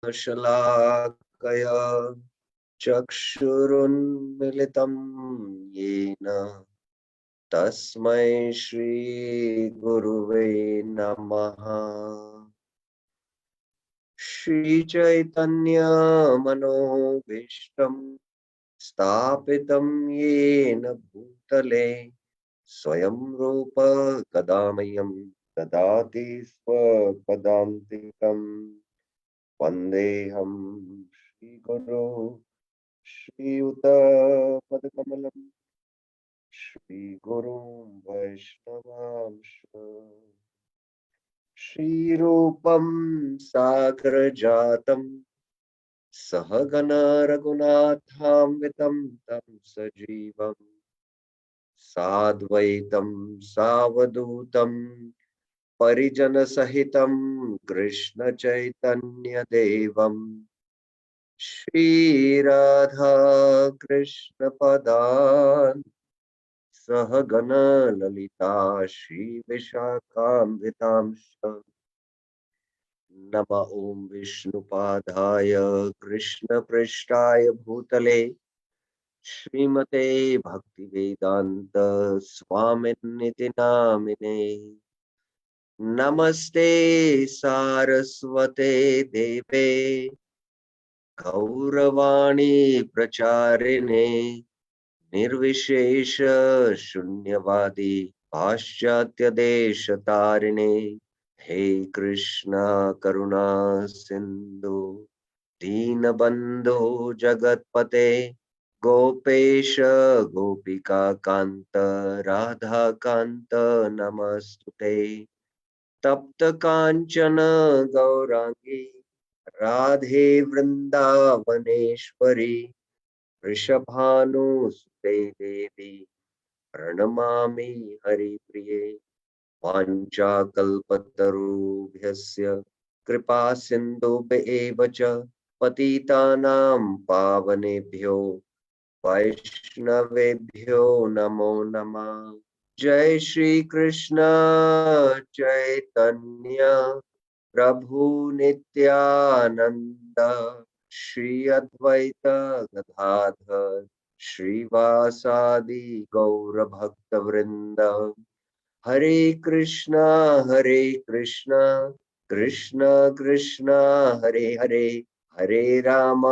शलाकया चक्षुरुन्मिलितं येन तस्मै श्रीगुरुवे नमः। श्रीचैतन्यमनोभीष्टं स्थापितं येन भूतले स्वयं रूप कदा मह्यं ददाति स्वपदान्तिकम्। वन्देऽहं श्रीगुरो श्रीयुतपदकमलं श्रीगुरुं वैष्णवांश श्रीरूपं सागरजातं सहगना रघुनाथान्वितं तं सजीवं साद्वैतं सावधूतं परिजनसहितं कृष्णचैतन्यदेवं श्रीराधा कृष्णपदान् सहगना ललिता श्रीविशाखान्वितांश्च नम ॐ विष्णुपादाय कृष्णपृष्ठाय भूतले श्रीमते भक्तिवेदान्त स्वामिनिति नामिने। नमस्ते सारस्वते देवे गौरवाणी प्रचारिणे निर्विशेष शून्यवादी पाश्चात्य देश तारिणे। हे कृष्णा करुणा सिंधु दीनबंधु जगतपते गोपेश गोपिका कांत राधा कांत नमस्तुते। तप्त कांचन गौरांगी राधे वृंदावनेश्वरी वृषभानुसुते देवी प्रणमामि हरिप्रिये। वाञ्छाकल्पतरुभ्यस्य कृपा सिन्धुभ्येव च पतितानां पावनेभ्यो वैष्णवेभ्यो नमो नमः। जय श्री कृष्ण चैतन्य प्रभु नित्यानंद श्री अद्वैत गदाधर श्रीवासादि गौर भक्त वृंद। हरे Krishna Krishna Krishna Hare Hare Hare Ram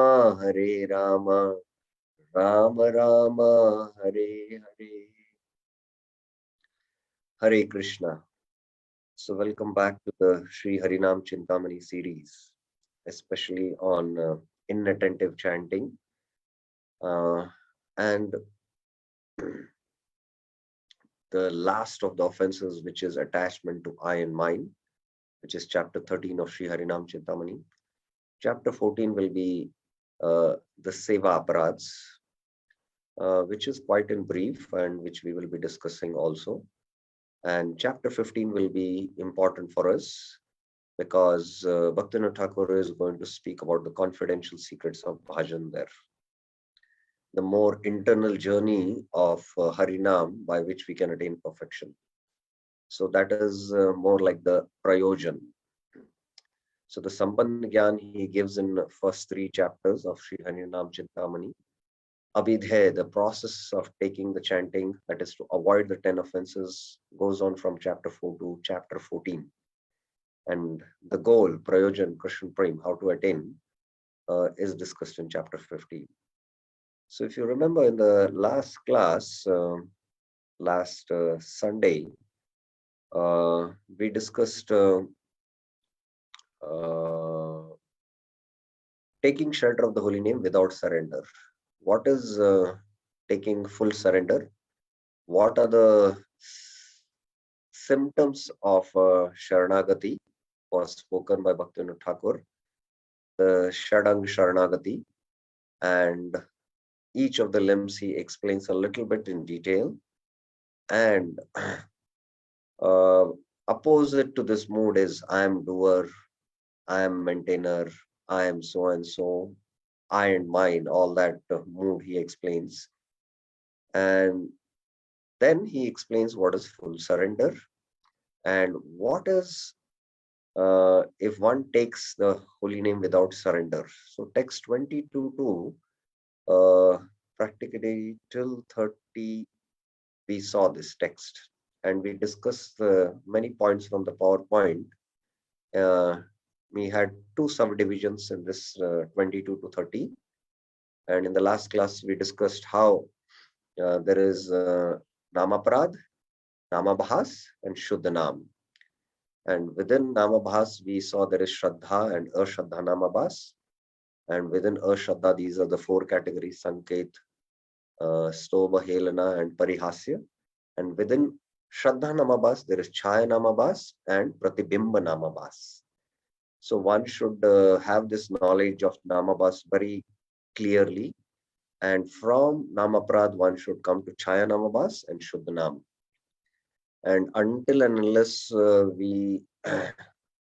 Ram Ram Hare Hare. Hare Krishna. So welcome back to the Shri Harinam Chintamani series, especially on inattentive chanting. And the last of the offenses, which is attachment to I and mine, which is chapter 13 of Shri Harinam Chintamani. Chapter 14 will be the Seva Aparads, which is quite in brief and which we will be discussing also. And chapter 15 will be important for us because Bhaktivinoda Thakur is going to speak about the confidential secrets of bhajan there, the more internal journey of Harinam by which we can attain perfection. So that is more like the prayojan. So the Sambandh Gyan he gives in first three chapters of Sri Harinam Chintamani. Abhidhay, the process of taking the chanting, that is to avoid the 10 offenses, goes on from chapter 4 to chapter 14. And the goal, prayojan, Krishna Prem, how to attain, is discussed in chapter 15. So if you remember in the last class, last Sunday, we discussed uh, taking shelter of the holy name without surrender. What is taking full surrender? What are the symptoms of Sharanagati was spoken by Bhaktivinoda Thakur, the Shadang Sharanagati, and each of the limbs he explains a little bit in detail. And opposite to this mood is I am doer, I am maintainer, I am so and so, I and mine, all that mood he explains. And then he explains what is full surrender and what is if one takes the holy name without surrender. So text 22 to practically till 30, we saw this text and we discussed many points from the PowerPoint. Uh, we had two subdivisions in this 22 to 30. And in the last class, we discussed how there is Namaprad, Namabhas, and Shuddhanam. And within Namabhas, we saw there is Shraddha and Ashraddha Namabhas. And within Ashraddha, these are the four categories: Sanket, Stova, Helana, and Parihasya. And within Shraddha Namabhas, there is Chaya Namabhas and Pratibimba Namabhas. So one should have this knowledge of Namabhas very clearly. And from Namaprad, one should come to Chaya Namabhas and Shuddhanam. And until and unless we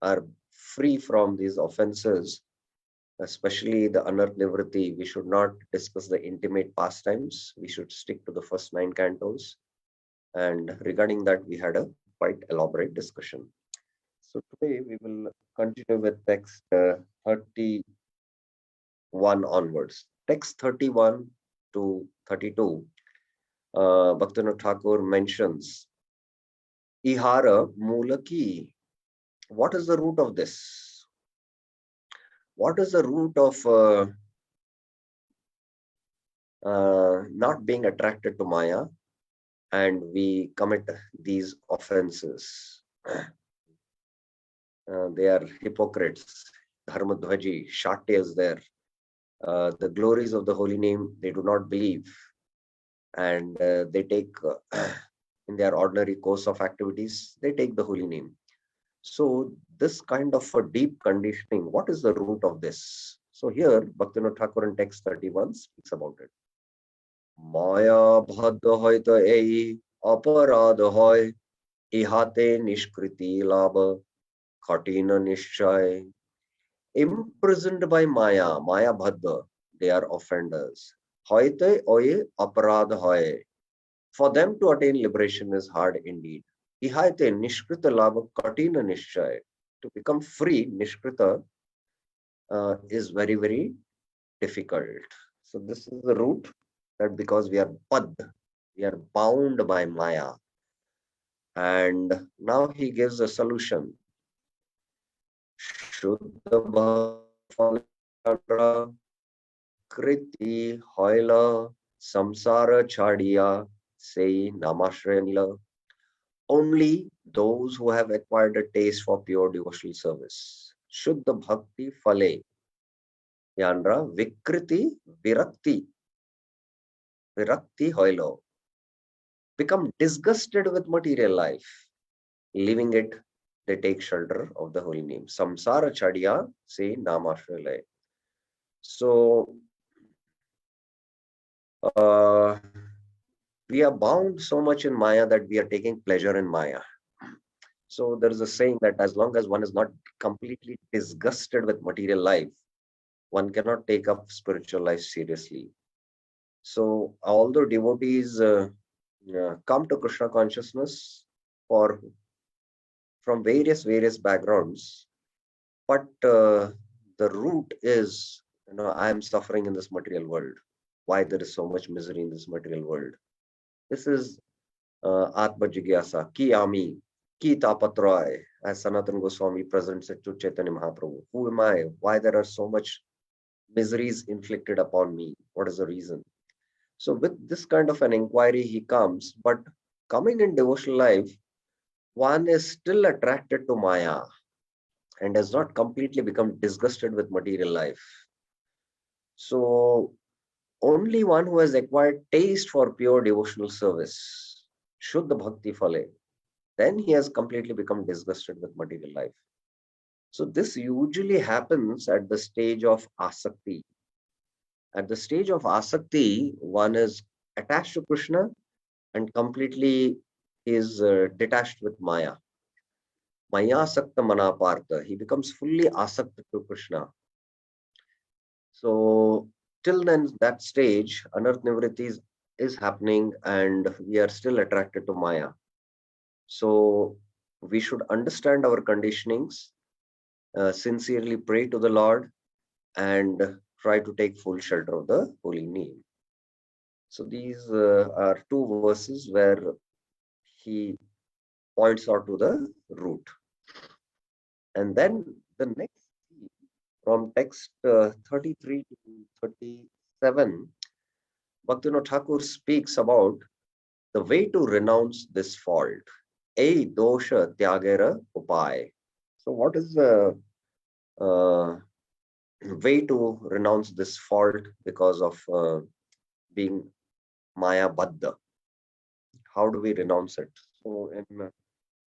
are free from these offenses, especially the Anarth Nivritti, we should not discuss the intimate pastimes. We should stick to the first 9 cantos. And regarding that, we had a quite elaborate discussion. So today we will continue with text 31 onwards. Text 31 to 32, Bhaktivinoda Thakur mentions Ihara Mulaki. What is the root of this? What is the root of not being attracted to Maya and we commit these offenses? They are hypocrites. Dharmadhvaji, Shatya is there. The glories of the holy name, they do not believe. And they take, in their ordinary course of activities, they take the holy name. So this kind of a deep conditioning, what is the root of this? So here, Bhaktivinoda Thakur in text 31 speaks about it. Maya bhadda hoy to ei aparad hoy, ihate nishkriti labha, khatina nishchay. Imprisoned by Maya, Maya bhadda, they are offenders. Hoyte oye aparad hoy. For them to attain liberation is hard indeed. Ihate nishkrita labha katina nishchay. To become free, nishkrita is very, very difficult. So this is the root, that because we are pad, we are bound by Maya. And now he gives a solution. Shuddha bhava kriti hoila samsara chadiya say namashraya nila. Only those who have acquired a taste for pure devotional service. Shuddha bhakti phale. Yandra vikriti virakti. Virakti hoilo. Become disgusted with material life. Leaving it, they take shelter of the holy name. Samsara chadiya say namashraya. So we are bound so much in Maya that we are taking pleasure in Maya. So there is a saying that as long as one is not completely disgusted with material life, one cannot take up spiritual life seriously. So although devotees come to Krishna consciousness from various backgrounds, but the root is, I am suffering in this material world. Why there is so much misery in this material world? This is Atma Jigyasa, Ki Ami, Ki Tapatroy, as Sanatana Goswami presents it to Chaitanya Mahaprabhu. Who am I? Why there are so much miseries inflicted upon me? What is the reason? So with this kind of an inquiry, he comes, but coming in devotional life, one is still attracted to Maya and has not completely become disgusted with material life. So only one who has acquired taste for pure devotional service, Shuddha Bhakti Phale, then he has completely become disgusted with material life. So this usually happens at the stage of asakti. At the stage of asakti, one is attached to Krishna and completely is detached with Maya. Maya sakta manapartha. He becomes fully asakta to Krishna. So till then, that stage, Anarth Nivritti is happening and we are still attracted to Maya. So we should understand our conditionings sincerely pray to the Lord and try to take full shelter of the holy name. So these are two verses where he points out to the root. And then the next theme from text 33 to 37, Bhaktivinoda Thakur speaks about the way to renounce this fault. A dosha tyagera upay. So what is the uh, way to renounce this fault because of being Maya Baddha? How do we renounce it? So in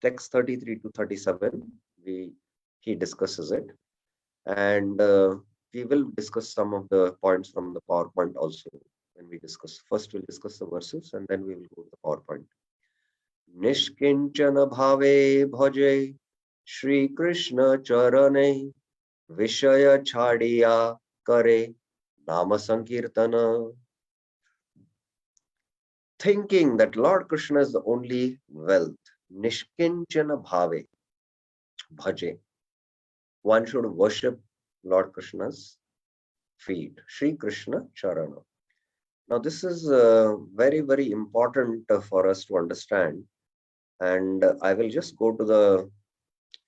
text 33 to 37, he discusses it, and we will discuss some of the points from the PowerPoint also when we discuss. First, we'll discuss the verses, and then we will go to the PowerPoint. Nishkinchana bhave bhaje Shri Krishna charane Vishaya chadiya kare Nama Sankirtana. Thinking that Lord Krishna is the only wealth. Nishkinchana bhave bhaje. One should worship Lord Krishna's feet. Shri Krishna charana. Now, this is very, very important for us to understand. And I will just go to the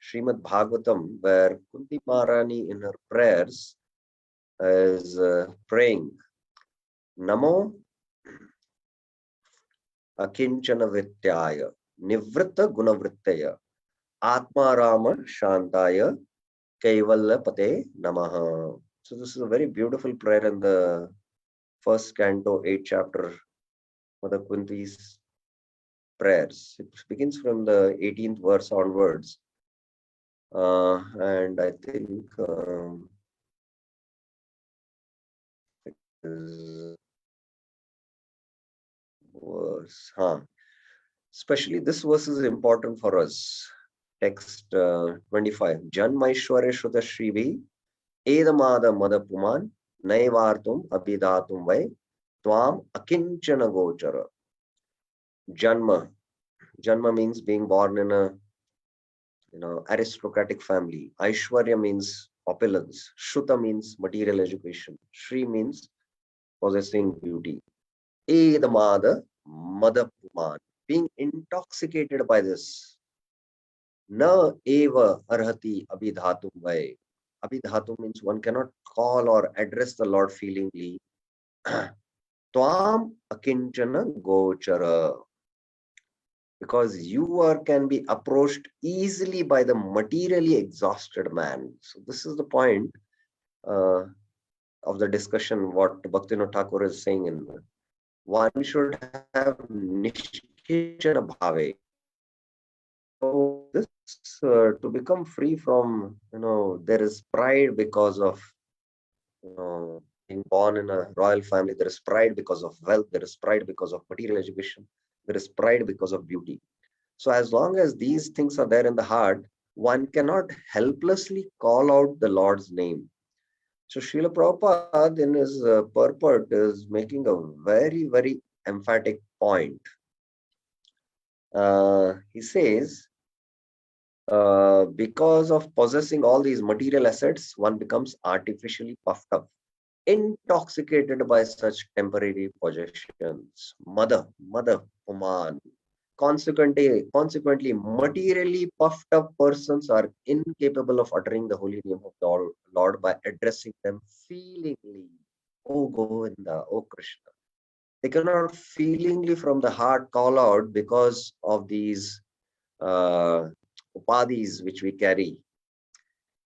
Srimad Bhagavatam, where Kunti Maharani in her prayers is praying, Namo Akinchana Vityaya, Nivritta Gunavrittaya, Atma Rama Shantaya, Kaivalya Pate Namaha. So, this is a very beautiful prayer in the first canto, 8th chapter, Mother Kunti's prayers. It begins from the 18th verse onwards. And I think it is verse, especially this verse is important for us. Text 25. Janmaishware Shuta Shrivi Edamada Madapuman Naivartum Abhidatum Vai Tvam Akinchana Gochara. Janma. Janma means being born in a aristocratic family. Aishwarya means opulence. Shruta means material education. Shri means possessing beauty. Edamada Madapuman. Being intoxicated by this. Na eva arhati abhidhatum vai. Abhidhatu means one cannot call or address the Lord feelingly. Tvam akinchana gochara. Because you can be approached easily by the materially exhausted man. So this is the point of the discussion, what Bhaktivinoda Thakur is saying in one should have nishkinchana bhave. So this to become free from, there is pride because of, being born in a royal family. There is pride because of wealth. There is pride because of material education. There is pride because of beauty. So as long as these things are there in the heart, one cannot helplessly call out the Lord's name. So Srila Prabhupada in his purport is making a very, very emphatic point. He says, because of possessing all these material assets, one becomes artificially puffed up, intoxicated by such temporary possessions. Mother, Puman. Consequently, materially puffed up persons are incapable of uttering the holy name of the Lord by addressing them feelingly. Oh Govinda, oh Krishna. They cannot feelingly from the heart call out because of these upadhis which we carry.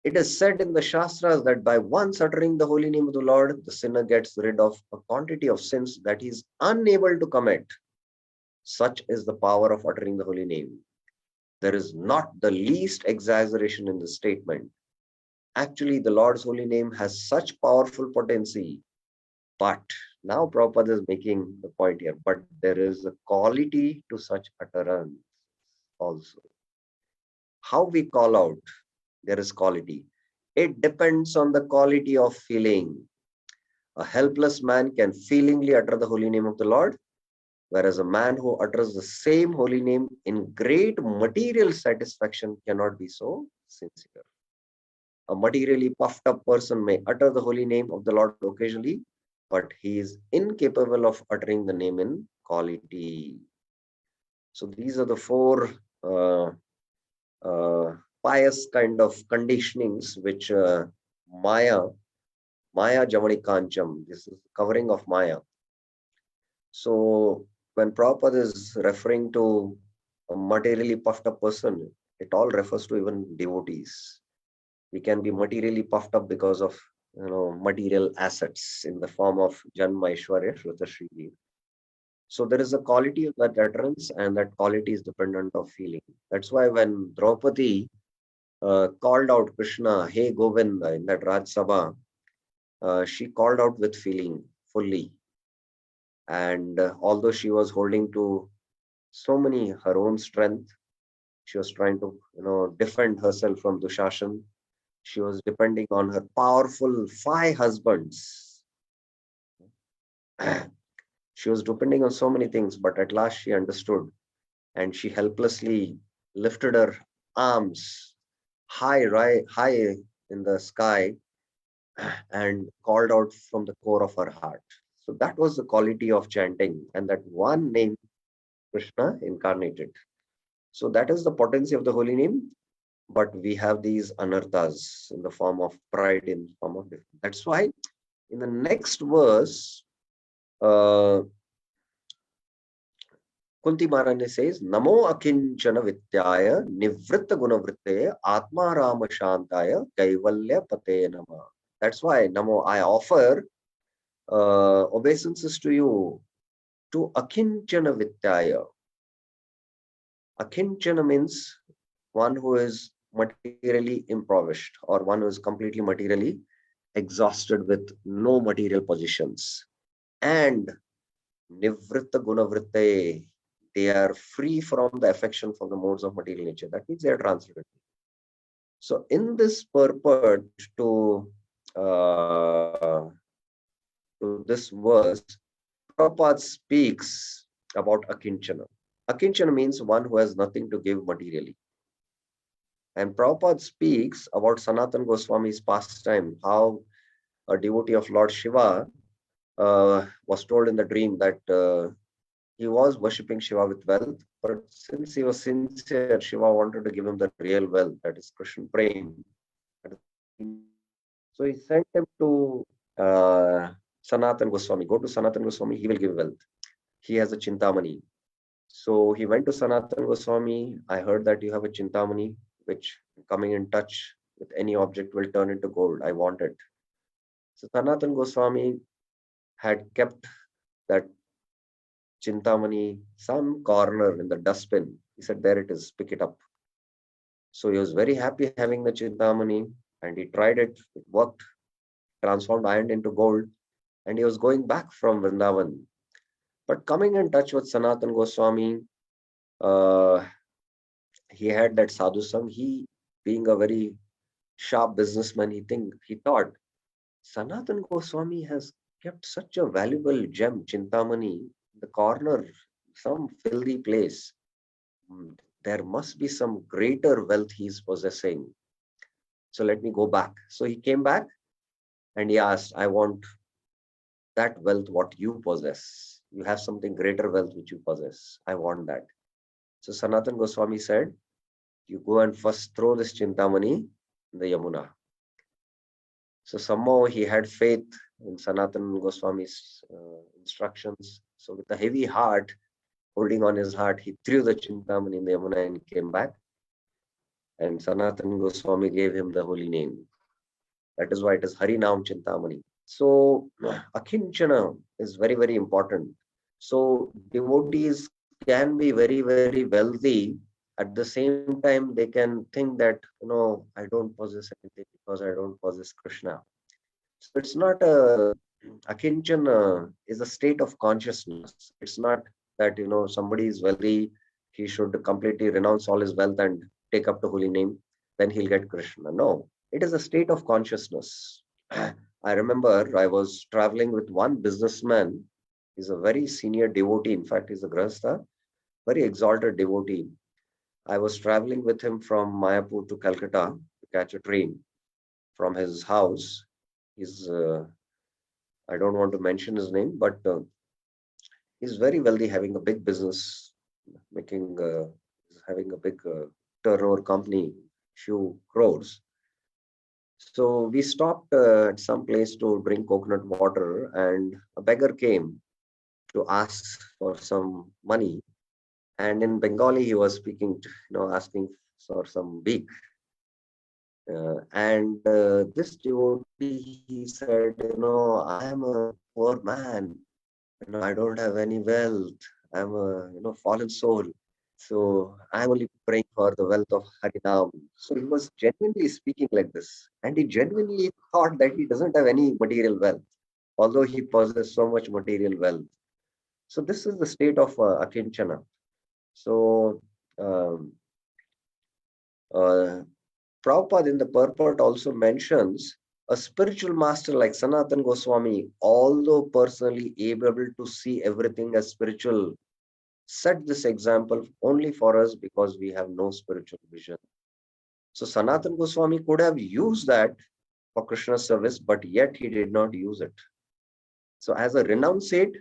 It is said in the Shastras that by once uttering the holy name of the Lord, the sinner gets rid of a quantity of sins that he is unable to commit. Such is the power of uttering the holy name. There is not the least exaggeration in the statement. Actually, the Lord's holy name has such powerful potency. But now Prabhupada is making the point here, but there is a quality to such utterance also. How we call out, there is quality. It depends on the quality of feeling. A helpless man can feelingly utter the holy name of the Lord, whereas a man who utters the same holy name in great material satisfaction cannot be so sincere. A materially puffed up person may utter the holy name of the Lord occasionally, but he is incapable of uttering the name in quality. So these are the four uh, uh, pious kind of conditionings which Maya Jamani Kancham, this is covering of Maya. So when Prabhupada is referring to a materially puffed up person, it all refers to even devotees. We can be materially puffed up because of material assets in the form of Janma Aishwarya Shruta Shri. So there is a quality of that utterance, and that quality is dependent of feeling. That's why when Draupadi called out Krishna, "Hey Govinda," in that Raj Sabha, she called out with feeling fully. And although she was holding to so many her own strength, she was trying to defend herself from Dushashan. She was depending on her powerful 5 husbands. She was depending on so many things, but at last she understood, and she helplessly lifted her arms high, right, high in the sky, and called out from the core of her heart. So that was the quality of chanting, and that one name, Krishna, incarnated. So that is the potency of the holy name. But we have these anarthas in the form of pride, in the form of different. That's why in the next verse, Kunti Maharani says, Namo Akinchana Vityaya Nivritta Gunavritte Atma Rama Shantaya Kaivalya Pate Nama. That's why Namo, I offer obeisances to you, to Akinchana Vityaya. Akinchana means one who is materially impoverished, or one who is completely materially exhausted with no material possessions. And Nivritta Gunavritte, they are free from the affection from the modes of material nature. That means they are transcendental. So in this purport uh, to this verse, Prabhupada speaks about Akinchana. Akinchana means one who has nothing to give materially. And Prabhupada speaks about Sanatana Goswami's pastime, how a devotee of Lord Shiva was told in the dream that he was worshipping Shiva with wealth, but since he was sincere, Shiva wanted to give him the real wealth, that is Krishna Prem. So he sent him to Sanatana Goswami. Go to Sanatana Goswami, he will give wealth. He has a Chintamani. So he went to Sanatana Goswami. I heard that you have a Chintamani, which coming in touch with any object will turn into gold. I want it. So Sanatana Goswami had kept that Chintamani some corner in the dustbin. He said, there it is, pick it up. So he was very happy having the Chintamani, and he tried it. It worked, transformed iron into gold, and he was going back from Vrindavan. But coming in touch with Sanatana Goswami, uh, he had that sadhu sam. He, being a very sharp businessman, he thought Sanatana Goswami has kept such a valuable gem, Chintamani, in the corner, some filthy place. There must be some greater wealth he's possessing. So let me go back. So he came back and he asked, I want that wealth, what you possess. You have something greater wealth which you possess. I want that. So Sanatana Goswami said, you go and first throw this Chintamani in the Yamuna. So somehow he had faith in Sanatana Goswami's instructions. So with a heavy heart, holding on his heart, he threw the Chintamani in the Yamuna and came back. And Sanatana Goswami gave him the holy name. That is why it is Harinam Chintamani. So Akinchana is very, very important. So devotees can be very, very wealthy. At the same time, they can think that, I don't possess anything because I don't possess Krishna. So it's not Akinchana is a state of consciousness. It's not that, somebody is wealthy, he should completely renounce all his wealth and take up the holy name, then he'll get Krishna. No, it is a state of consciousness. I remember I was traveling with one businessman. He's a very senior devotee. In fact, he's a Grahastha, very exalted devotee. I was traveling with him from Mayapur to Calcutta to catch a train. from his house. He's, I don't want to mention his name, but he's very wealthy, having a big business, making, having a big turnover company, few crores. So we stopped at some place to drink coconut water, and a beggar came to ask for some money. And in Bengali, he was speaking, asking for some beak. And this devotee, he said, I am a poor man. I don't have any wealth. I'm a, fallen soul. So I'm only praying for the wealth of Harinam. So he was genuinely speaking like this. And he genuinely thought that he doesn't have any material wealth, although he possesses so much material wealth. So this is the state of Akinchana. So um, uh, Prabhupada in the purport also mentions a spiritual master like Sanatan Goswami, although personally able to see everything as spiritual, set this example only for us because we have no spiritual vision. So Sanatan Goswami could have used that for Krishna's service, but yet he did not use it. So as a renowned sage,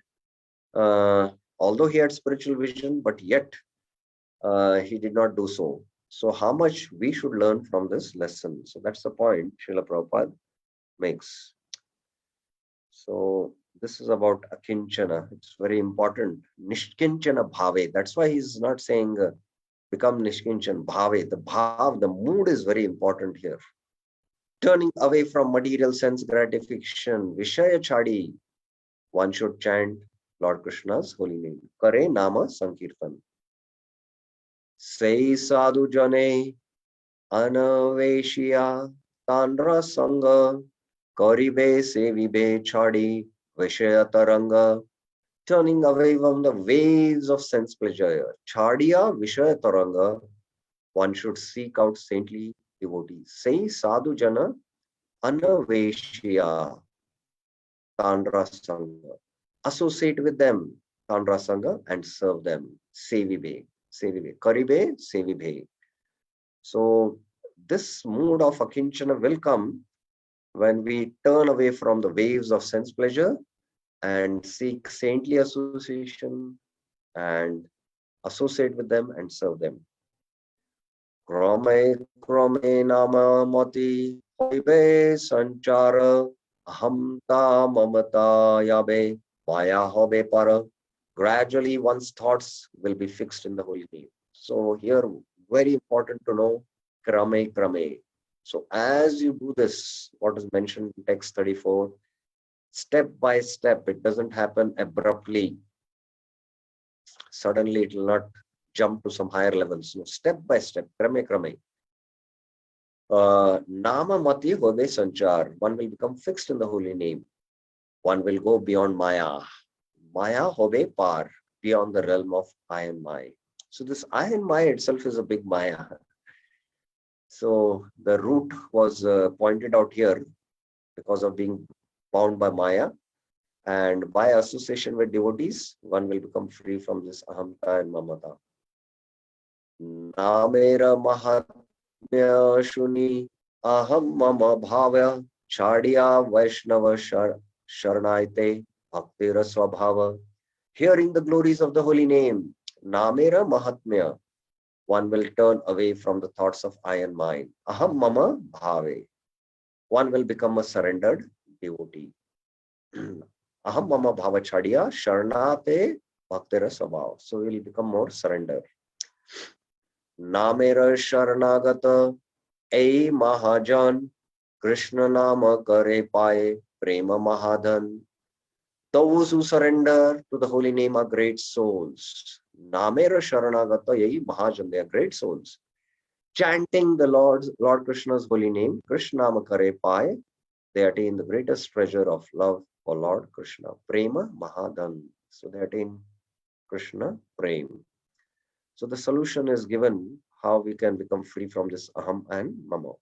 uh, although he had spiritual vision, but yet he did not do so. So how much we should learn from this lesson? So that's the point Srila Prabhupada makes. So this is about akinchana. It's very important. Nishkinchana bhave. That's why he's not saying become nishkinchan bhave. The bhav, the mood is very important here. Turning away from material sense gratification. Vishaya chadi. One should chant Lord Krishna's holy name. Kare nama sankirtan. Say sadhu jane anaveshya tandra sangha karibe sevibe chadi vishaya taranga. Turning away from the waves of sense pleasure. Chadiya Vishaya Taranga, one should seek out saintly devotees. Say Sadhu Jana Anaveshya Tandra Sangha. Associate with them, Tandra Sangha, and serve them. Sevibe. Sevibe. Karibe, Sevibe. So this mood of Akinchana will come when we turn away from the waves of sense pleasure and seek saintly association and associate with them and serve them. Krame krame nama mati hoibe sanchara ahamta mamata yabe maya hobe para. Gradually one's thoughts will be fixed in the holy name. So here, very important to know krame krame. So as you do this, what is mentioned in text 34, step by step, it doesn't happen abruptly. Suddenly it will not jump to some higher levels. No, step by step, krame krame. Nama mati hobe sanchar. One will become fixed in the holy name. One will go beyond Maya. Maya hobe par, beyond the realm of I and my. So this I and my itself is a big Maya. So the root was pointed out here because of being bound by Maya. And by association with devotees, one will become free from this ahamta and mamata. Namera mahatmya shuni aham mama bhavya chadiya vaishnava sharnaite bhaktira swabhava. Hearing the glories of the holy name, Namera mahatmya, one will turn away from the thoughts of I and mine. Aham mama bhave, one will become a surrendered devotee. Aham mama bhava chadiya sharnate bhaktira swabhava. So we will become more surrendered. Namera Sharanagata, A Mahajan, Krishna Nama Kare Paye, Prema Mahadhan. Those who surrender to the holy name are great souls. Namera Sharanagata, Yai Mahajan, they are great souls. Chanting the Lord Krishna's holy name, Krishna Nama Kare Paye, they attain the greatest treasure of love for Lord Krishna. Prema Mahadhan. So they attain Krishna Prem. So the solution is given how we can become free from this aham and mama.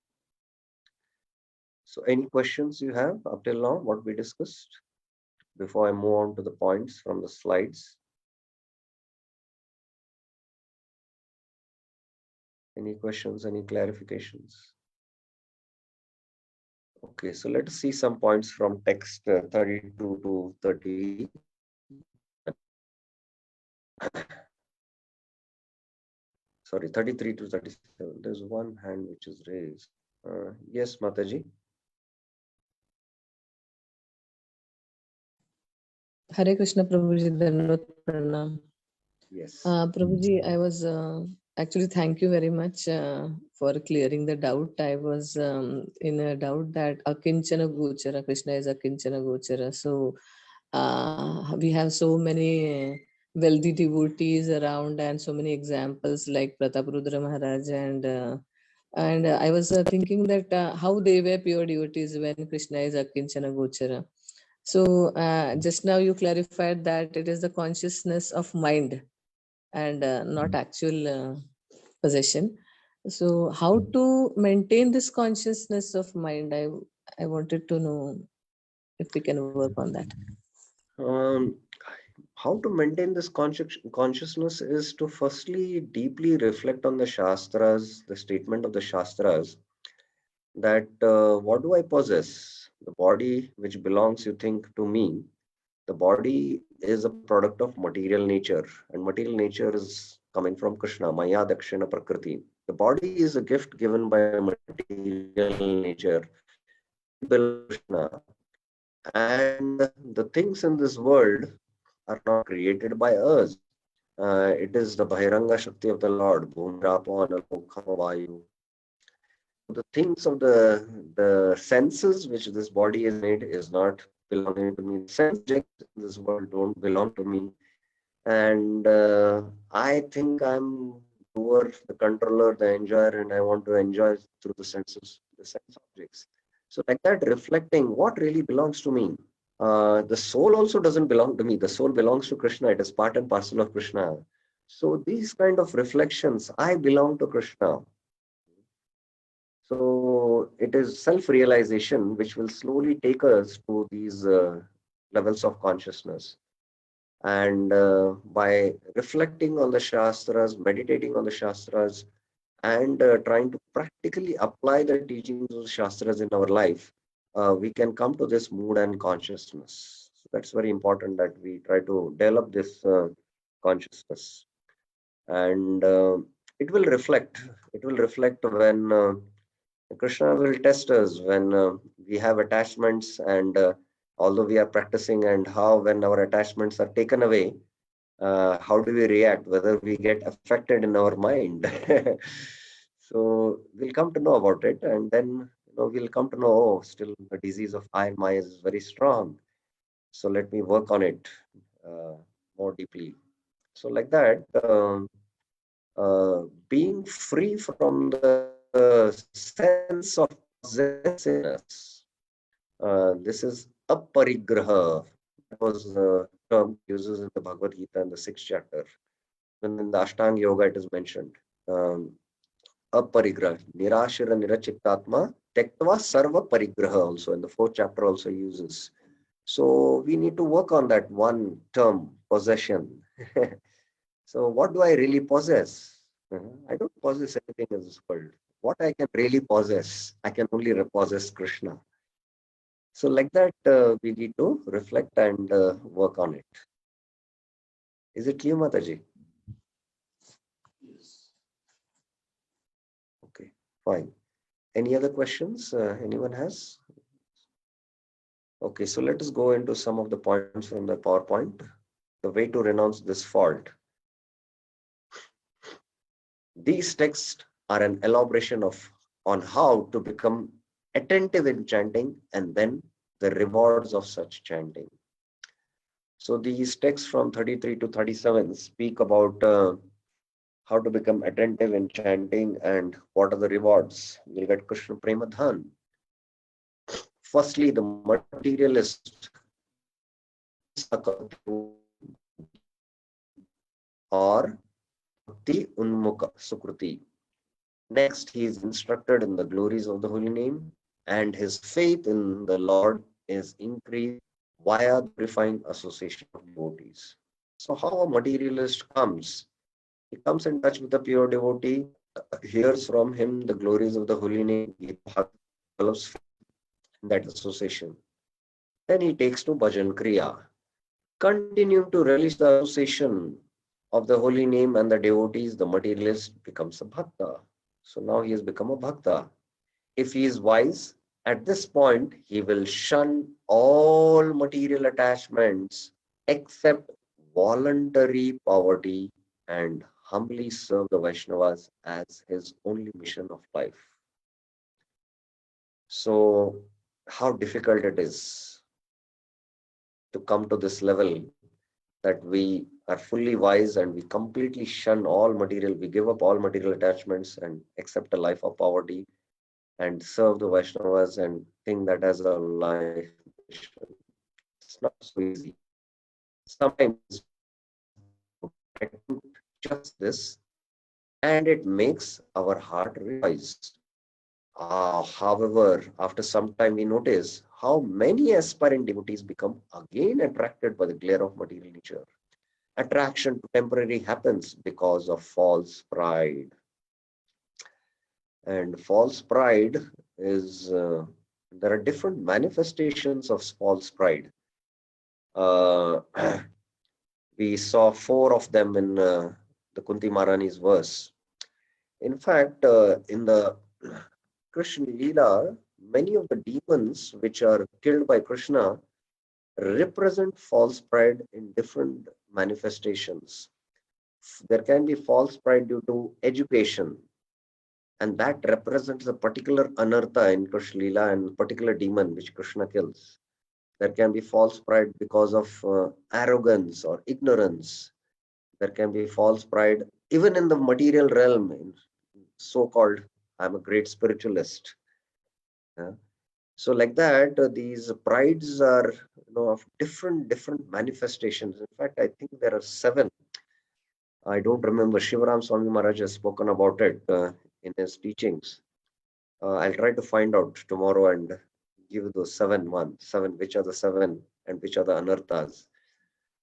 So any questions you have up till now, what we discussed, before I move on to the points from the slides? Any questions, any clarifications? Okay, so let us see some points from text 32 to 37. Sorry, 33 to 37. There's one hand which is raised. Yes, Mataji. Hare Krishna Prabhuji, Dandavat Pranam. Yes. Prabhuji, I was actually thank you very much for clearing the doubt. I was in a doubt that Akinchana Gochara, Krishna is Akinchana Gochara. So we have so many wealthy devotees around and so many examples like Prataparudra Maharaj and I was thinking that how they were pure devotees when Krishna is Akinchana Gochara. So just now you clarified that it is the consciousness of mind and not actual possession. So how to maintain this consciousness of mind? I wanted to know if we can work on that. Um, how to maintain this consciousness is to firstly deeply reflect on the Shastras, the statement of the Shastras, that what do I possess? The body which belongs, you think, to me. The body is a product of material nature, and material nature is coming from Krishna, Maya Dakshina Prakriti. The body is a gift given by material nature. It belongs to Krishna. And the things in this world are not created by us. It is the Bhahiranga Shakti of the Lord, Bhumi Rapo Anal Mukha Vayu. So the things of the senses which this body is made is not belonging to me. The sense objects in this world don't belong to me. And I think I'm doer, the controller, the enjoyer, and I want to enjoy through the senses, the sense objects. So like that, reflecting what really belongs to me. The soul also doesn't belong to me. The soul belongs to Krishna. It is part and parcel of Krishna. So these kind of reflections, I belong to Krishna. So it is self-realization which will slowly take us to these levels of consciousness. And by reflecting on the Shastras, meditating on the Shastras, and trying to practically apply the teachings of the Shastras in our life, we can come to this mood and consciousness. So that's very important that we try to develop this consciousness. And it will reflect. It will reflect when Krishna will test us when we have attachments, and although we are practicing, and how when our attachments are taken away, how do we react, whether we get affected in our mind. So we'll come to know about it, and then we'll come to know, oh, still the disease of I and my is very strong, so let me work on it uh, more deeply. So like that, being free from the sense of possessiveness, this is aparigraha. That was the term uses in the Bhagavad Gita in the 6th chapter. And in the Ashtanga Yoga, it is mentioned. Um, aparigraha, nirashira nirachittatma, tektva sarva parigraha also in the 4th chapter also uses. So we need to work on that one term, possession. So what do I really possess? I don't possess anything in this world. What I can really possess, I can only possess Krishna. So like that, we need to reflect and work on it. Is it clear, Mataji? Okay, fine. Any other questions anyone has? Okay, so let us go into some of the points from the PowerPoint. The way to renounce this fault. These texts are an elaboration of on how to become attentive in chanting and then the rewards of such chanting. So these texts from 33 to 37 speak about how to become attentive in chanting and what are the rewards. You'll get Krishna Premadhan. Firstly, the materialist or Bhakti Unmukha Sukruti. Next, he is instructed in the glories of the holy name, and his faith in the Lord is increased via the purifying association of devotees. So, how a materialist comes? He comes in touch with the pure devotee, hears from him the glories of the holy name, he develops faith, that association. Then he takes to bhajan kriya. Continuing to relish the association of the holy name and the devotees, the materialist becomes a bhakta. So now he has become a bhakta. If he is wise, at this point, he will shun all material attachments except voluntary poverty and humbly serve the Vaishnavas as his only mission of life. So, how difficult it is to come to this level that we are fully wise and we completely shun all material, we give up all material attachments and accept a life of poverty and serve the Vaishnavas and think that as a life mission. It's not so easy. Sometimes we attempt just this and it makes our heart rejoice. However, after some time, we notice how many aspiring devotees become again attracted by the glare of material nature. Attraction to temporary happens because of false pride. And false pride is, there are different manifestations of false pride. Uh, we saw four of them in the Kunti Maharani's verse. In fact, in the Krishna Leela, many of the demons which are killed by Krishna represent false pride in different manifestations. There can be false pride due to education, and that represents a particular anartha in Krishna Leela and particular demon which Krishna kills. There can be false pride because of arrogance or ignorance. There can be false pride even in the material realm, in so-called, I'm a great spiritualist. Yeah. So like that, these prides are, of different manifestations. In fact, I think there are seven. I don't remember. Shivaram Swami Maharaj has spoken about it in his teachings. I'll try to find out tomorrow and give you those seven, which are the seven and which are the anarthas.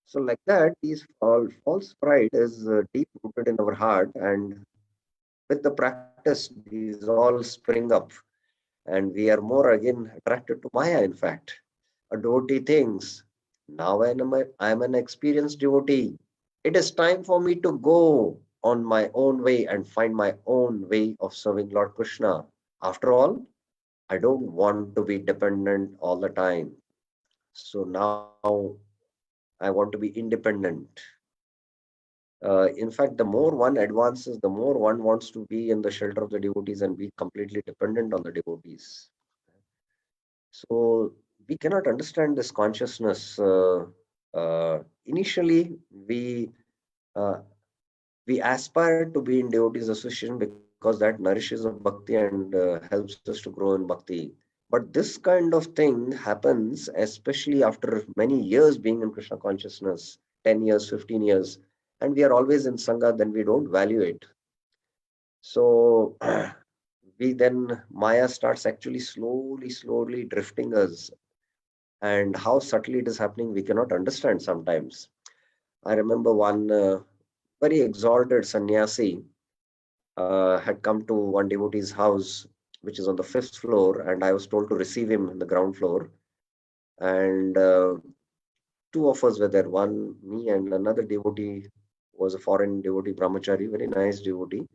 So like that, these false pride is deep rooted in our heart, and with the practice, these all spring up, and we are more again attracted to Maya. In fact, a devotee thinks, now I am an experienced devotee. It is time for me to go on my own way and find my own way of serving Lord Krishna. After all, I don't want to be dependent all the time. So now I want to be independent. In fact, the more one advances, the more one wants to be in the shelter of the devotees and be completely dependent on the devotees. So we cannot understand this consciousness. Initially, uh, we aspire to be in devotees association because that nourishes our bhakti and helps us to grow in bhakti. But this kind of thing happens especially after many years being in Krishna consciousness, 10 years, 15 years, and we are always in Sangha, then we don't value it. So we then, Maya starts actually slowly drifting us. And how subtly it is happening, we cannot understand sometimes. I remember one very exalted sannyasi had come to one devotee's house, which is on the fifth floor, and I was told to receive him in the ground floor. And two of us were there, one, me, and another devotee was a foreign devotee, brahmachari, very nice devotee.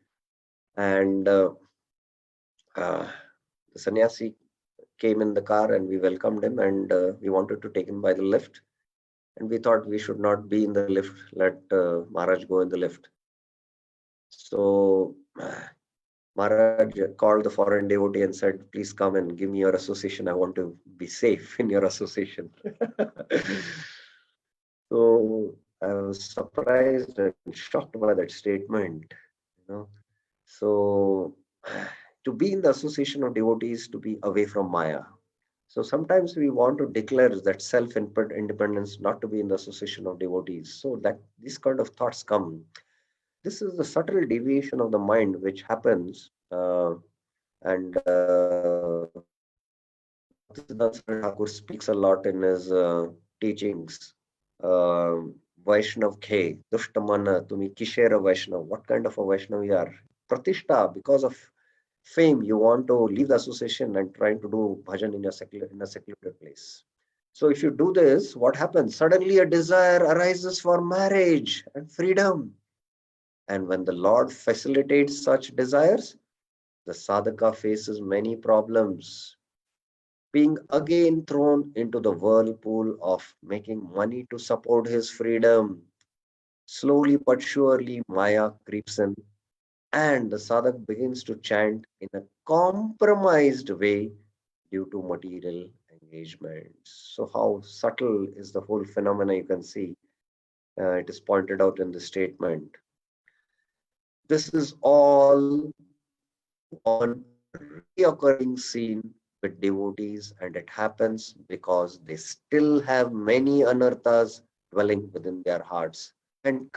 And uh, the sannyasi came in the car and we welcomed him and we wanted to take him by the lift. And we thought we should not be in the lift, let Maharaj go in the lift. So Maharaj called the foreign devotee and said, please come and give me your association. I want to be safe in your association. So I was surprised and shocked by that statement. You know, so to be in the association of devotees, to be away from Maya. So sometimes we want to declare that self-independence, not to be in the association of devotees. So that these kind of thoughts come. This is the subtle deviation of the mind which happens, and Bhaktisiddhanta Saraswati Thakur speaks a lot in his teachings. Vaishnav Khe, Dushtamana, Tumi Kishera Vaishnav. What kind of a Vaishnav you are? Pratishta, because of fame, you want to leave the association and trying to do bhajan in a secluded place. So if you do this, what happens? Suddenly a desire arises for marriage and freedom. And when the Lord facilitates such desires, the sadhaka faces many problems, being again thrown into the whirlpool of making money to support his freedom. Slowly but surely, Maya creeps in, and the sadhak begins to chant in a compromised way due to material engagements. So, how subtle is the whole phenomena? You can see it is pointed out in the statement. This is all one reoccurring scene with devotees, and it happens because they still have many anarthas dwelling within their hearts and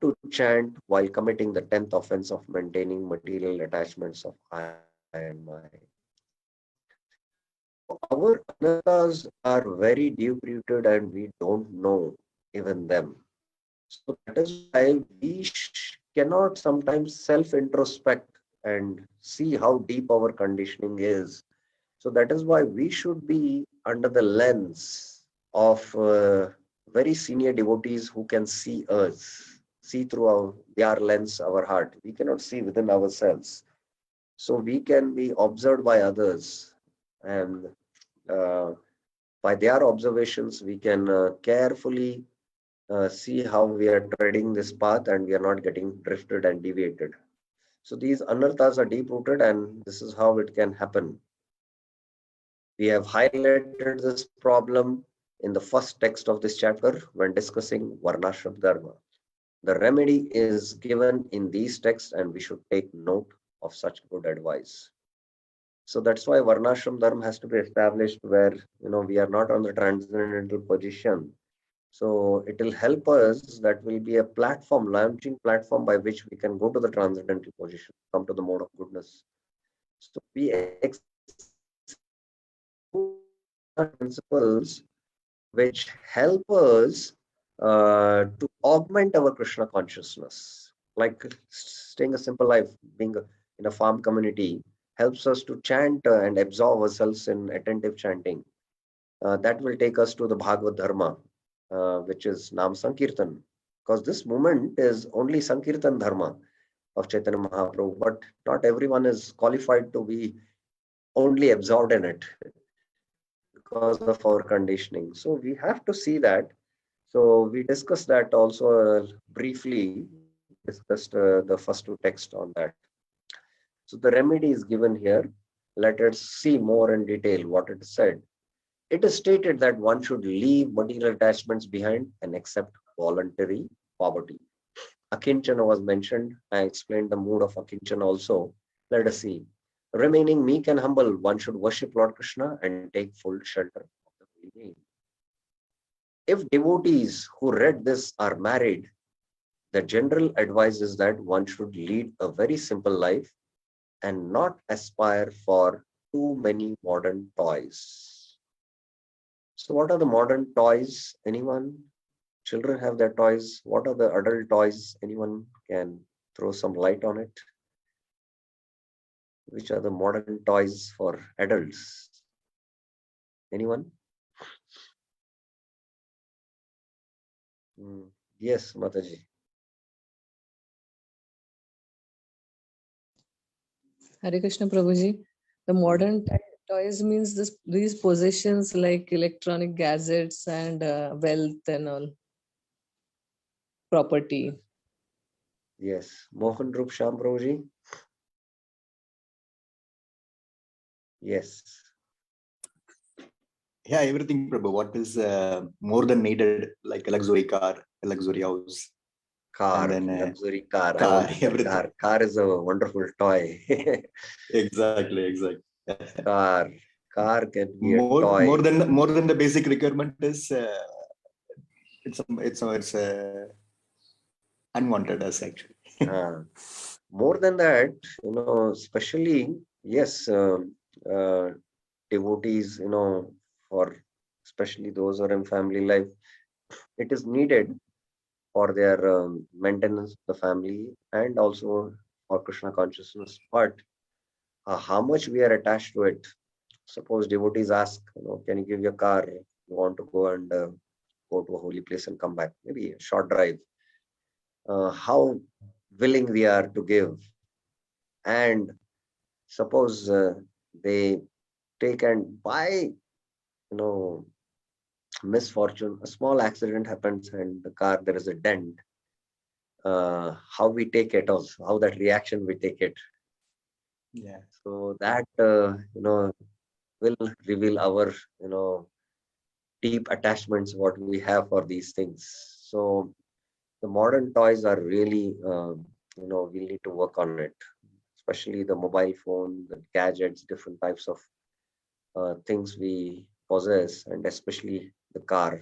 continue to chant while committing the 10th offense of maintaining material attachments of I and my. So our anarthas are very deep rooted and we don't know even them. So that is why we cannot sometimes self introspect and see how deep our conditioning is. So that is why we should be under the lens of very senior devotees who can see us, see through their lens, our heart. We cannot see within ourselves. So we can be observed by others, and uh, by their observations, we can carefully see how we are treading this path and we are not getting drifted and deviated. So these anarthas are deep rooted, and this is how it can happen. We have highlighted this problem in the first text of this chapter when discussing Varnashram Dharma. The remedy is given in these texts, and we should take note of such good advice. So that's why Varnashram Dharma has to be established where we are not on the transcendental position. So it will help us, that will be a platform, launching platform by which we can go to the transcendental position, come to the mode of goodness. So we examine two principles which help us to augment our Krishna consciousness. Like staying a simple life, being in a farm community, helps us to chant and absorb ourselves in attentive chanting. That will take us to the Bhagavad Dharma, which is Nam Sankirtan. Because this movement is only Sankirtan Dharma of Chaitanya Mahaprabhu, but not everyone is qualified to be only absorbed in it because of our conditioning. So we have to see that. So we discussed that also briefly. We discussed the first two texts on that. So the remedy is given here. Let us see more in detail what it is said. It is stated that one should leave material attachments behind and accept voluntary poverty. Akinchana was mentioned. I explained the mood of Akinchana also. Let us see. Remaining meek and humble, one should worship Lord Krishna and take full shelter of the holy name. If devotees who read this are married, the general advice is that one should lead a very simple life and not aspire for too many modern toys. So, what are the modern toys? Anyone? Children have their toys. What are the adult toys? Anyone can throw some light on it? Which are the modern toys for adults? Anyone? Hmm. Yes, Mataji. Hare Krishna Prabhuji. The modern toys means these possessions like electronic gadgets and wealth and all property. Yes. Mohan Rup Shamroji. Yes. Yeah, everything, Prabhu. What is more than needed, like a luxury car, a luxury house, Car, and then luxury car. I car, wanted that everything. car. Car is a wonderful toy. Exactly, exactly. car. Car can be a more toy. more than the basic requirement is it's unwanted as actually. Uh, More than that, especially, yes, devotees, for especially those who are in family life, it is needed for their maintenance of the family and also for Krishna consciousness. But how much we are attached to it. Suppose devotees ask, can you give your car? You want to go and go to a holy place and come back, maybe a short drive. How willing we are to give. And suppose they take and by, misfortune, a small accident happens and the car, there is a dent. How we take it also, how that reaction we take it. Yeah. So that, will reveal our, deep attachments, what we have for these things. So the modern toys are really, we need to work on it, especially the mobile phone, the gadgets, different types of things we possess, and especially the car.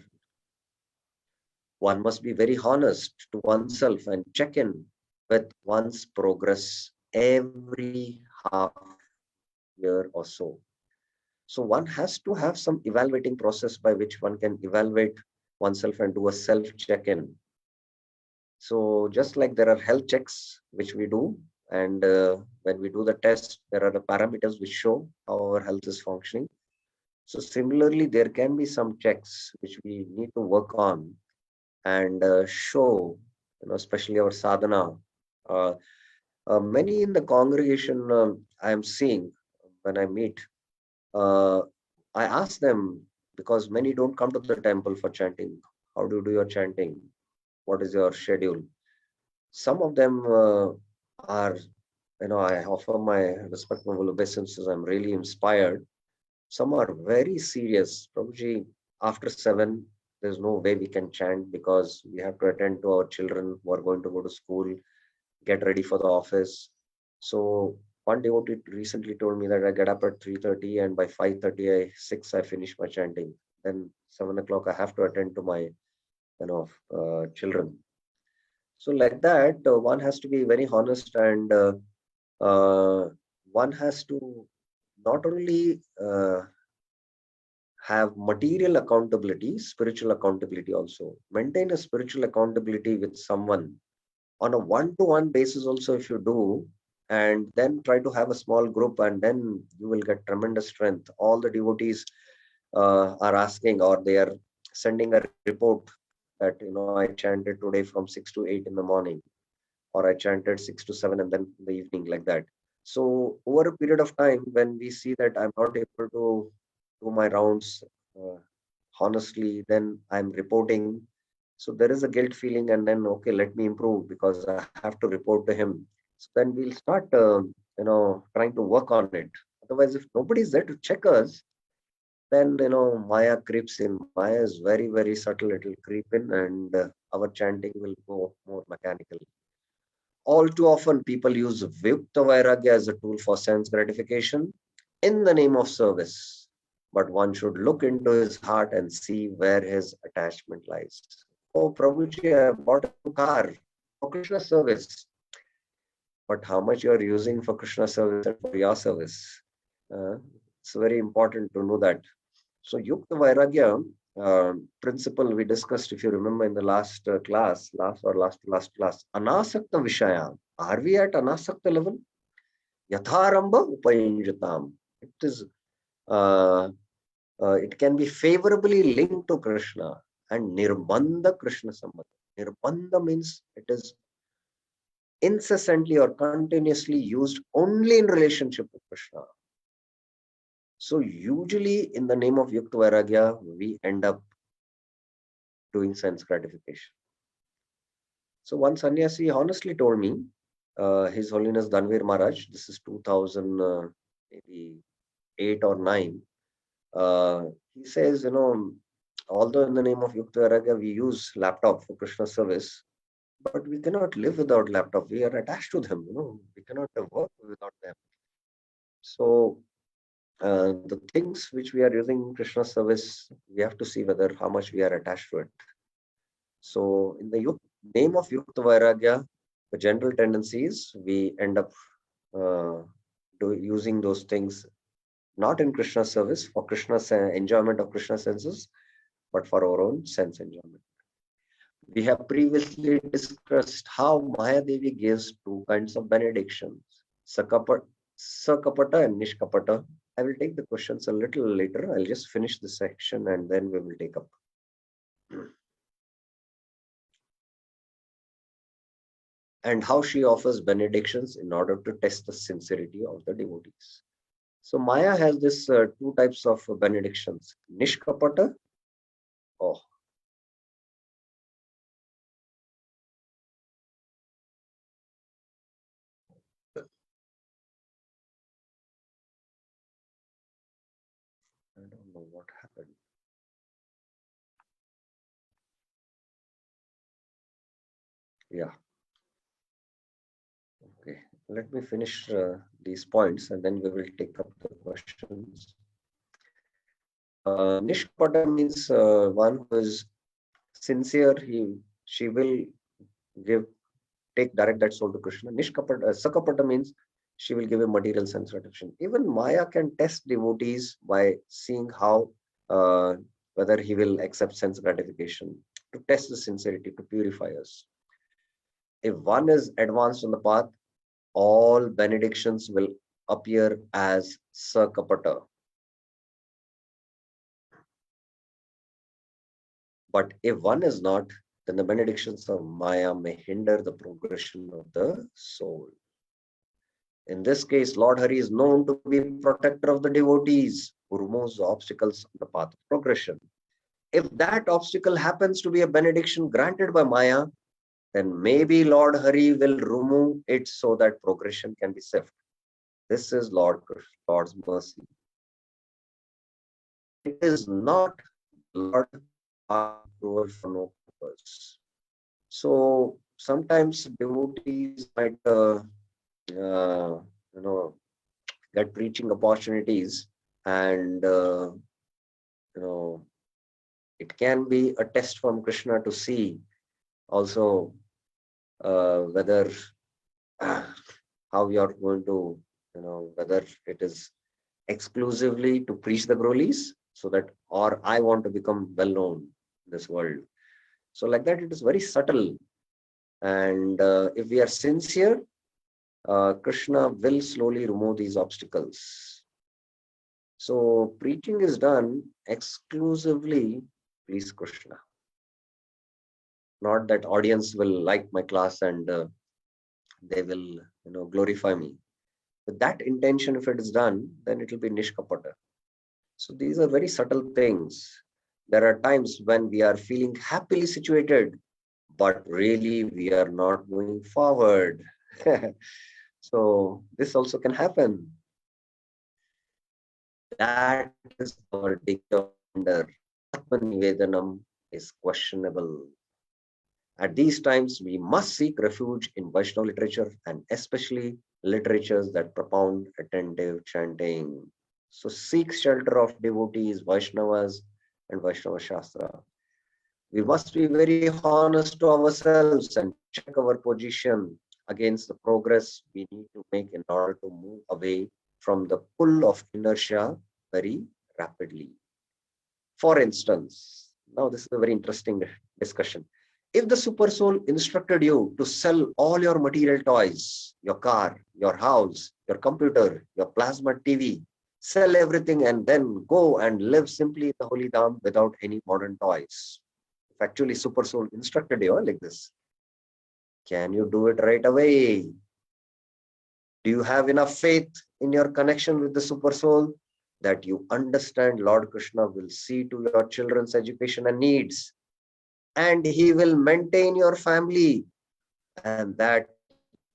One must be very honest to oneself and check in with one's progress every half year or so. So one has to have some evaluating process by which one can evaluate oneself and do a self check-in. So just like there are health checks which we do, and when we do the test, there are the parameters which show how our health is functioning. So similarly, there can be some checks which we need to work on and show, especially our sadhana. Uh, Many in the congregation I am seeing when I meet, uh, I ask them, because many don't come to the temple for chanting. How do you do your chanting? What is your schedule? Some of them are, I offer my respectful obeisances. I'm really inspired. Some are very serious. Prabhuji, after 7, there's no way we can chant because we have to attend to our children who are going to go to school, get ready for the office. So one devotee recently told me that I get up at 3:30 and by 5:30, 6, I finish my chanting. Then 7 o'clock, I have to attend to my, children. So like that, one has to be very honest, and one has to not only have material accountability, spiritual accountability also. Maintain a spiritual accountability with someone on a one-to-one basis also if you do, and then try to have a small group, and then you will get tremendous strength. All the devotees are asking, or they are sending a report that, I chanted today from 6 to 8 in the morning, or I chanted 6 to 7 and then in the evening, like that. So over a period of time, when we see that I'm not able to do my rounds uh, honestly, then I'm reporting. So there is a guilt feeling, and then, okay, let me improve because I have to report to him. So then we'll start, trying to work on it. Otherwise, if nobody's there to check us, then, Maya creeps in. Maya is very, very subtle. It will creep in, and our chanting will go more mechanical. All too often, people use Vyukta Vairagya as a tool for sense gratification in the name of service. But one should look into his heart and see where his attachment lies. Oh, Prabhuji, I bought a new car for Krishna service. But how much you are using for Krishna service and for your service? It's very important to know that. So Yukta Vairagya principle we discussed, if you remember in the last class, last class, Anasakta Vishaya. Are we at Anasakta level? Yatharamba Upayinjatam. Uh, it can be favorably linked to Krishna, and Nirbandha Krishna Sambandha. Nirbandha means it is incessantly or continuously used only in relationship with Krishna. So usually in the name of Yukta Vairagya, we end up doing sense gratification. So one sannyasi honestly told me, His Holiness Dhanvir Maharaj, this is 2000, maybe 8 or 9. He says, although in the name of Yukta Vairagya we use laptop for Krishna service, but we cannot live without laptop. We are attached to them, we cannot work without them. So the things which we are using in Krishna service, we have to see whether how much we are attached to it. So in the name of Yukta Vairagya, the general tendency is we end up using those things not in Krishna service for Krishna's enjoyment of Krishna senses, but for our own sense enjoyment. We have previously discussed how Mahadevi gives two kinds of benedictions. Sakapata and Nishkapata. I will take the questions a little later. I'll just finish this section and then we will take up. And how she offers benedictions in order to test the sincerity of the devotees. So Maya has this two types of benedictions. Nishkapata. Oh, I don't know what happened. Yeah. Okay. Let me finish these points and then we will take up the questions. Nishkapata means one who is sincere. She will take direct that soul to Krishna. Sakapata means she will give a material sense gratification. Even Maya can test devotees by seeing how uh, whether he will accept sense gratification, to test the sincerity, to purify us. If one is advanced on the path, all benedictions will appear as Sakapata. But if one is not, then the benedictions of Maya may hinder the progression of the soul. In this case, Lord Hari is known to be protector of the devotees who removes the obstacles on the path of progression. If that obstacle happens to be a benediction granted by Maya, then maybe Lord Hari will remove it so that progression can be swift. This is Lord's mercy. It is not Lord cruel for no purpose. So sometimes devotees might, get preaching opportunities, and it can be a test from Krishna to see also whether how you are going to, whether it is exclusively to preach the Brolis, so that, or I want to become well known in this world. So like that, it is very subtle. And if we are sincere, Krishna will slowly remove these obstacles. So preaching is done exclusively please Krishna. Not that audience will like my class and they will, glorify me. With that intention, if it is done, then it will be Nishkapata. So these are very subtle things. There are times when we are feeling happily situated, but really we are not moving forward. So this also can happen. That is our degree of wonder. Atmanivedanam is questionable. At these times, we must seek refuge in Vaishnava literature, and especially literatures that propound attentive chanting. So seek shelter of devotees, Vaishnavas, and Vaishnava Shastra. We must be very honest to ourselves and check our position against the progress we need to make in order to move away from the pull of inertia very rapidly. For instance, now this is a very interesting discussion. If the super soul instructed you to sell all your material toys, your car, your house, your computer, your plasma TV, sell everything and then go and live simply in the holy dham without any modern toys. If actually super soul instructed you like this, can you do it right away? Do you have enough faith in your connection with the super soul that you understand Lord Krishna will see to your children's education and needs, and he will maintain your family, and that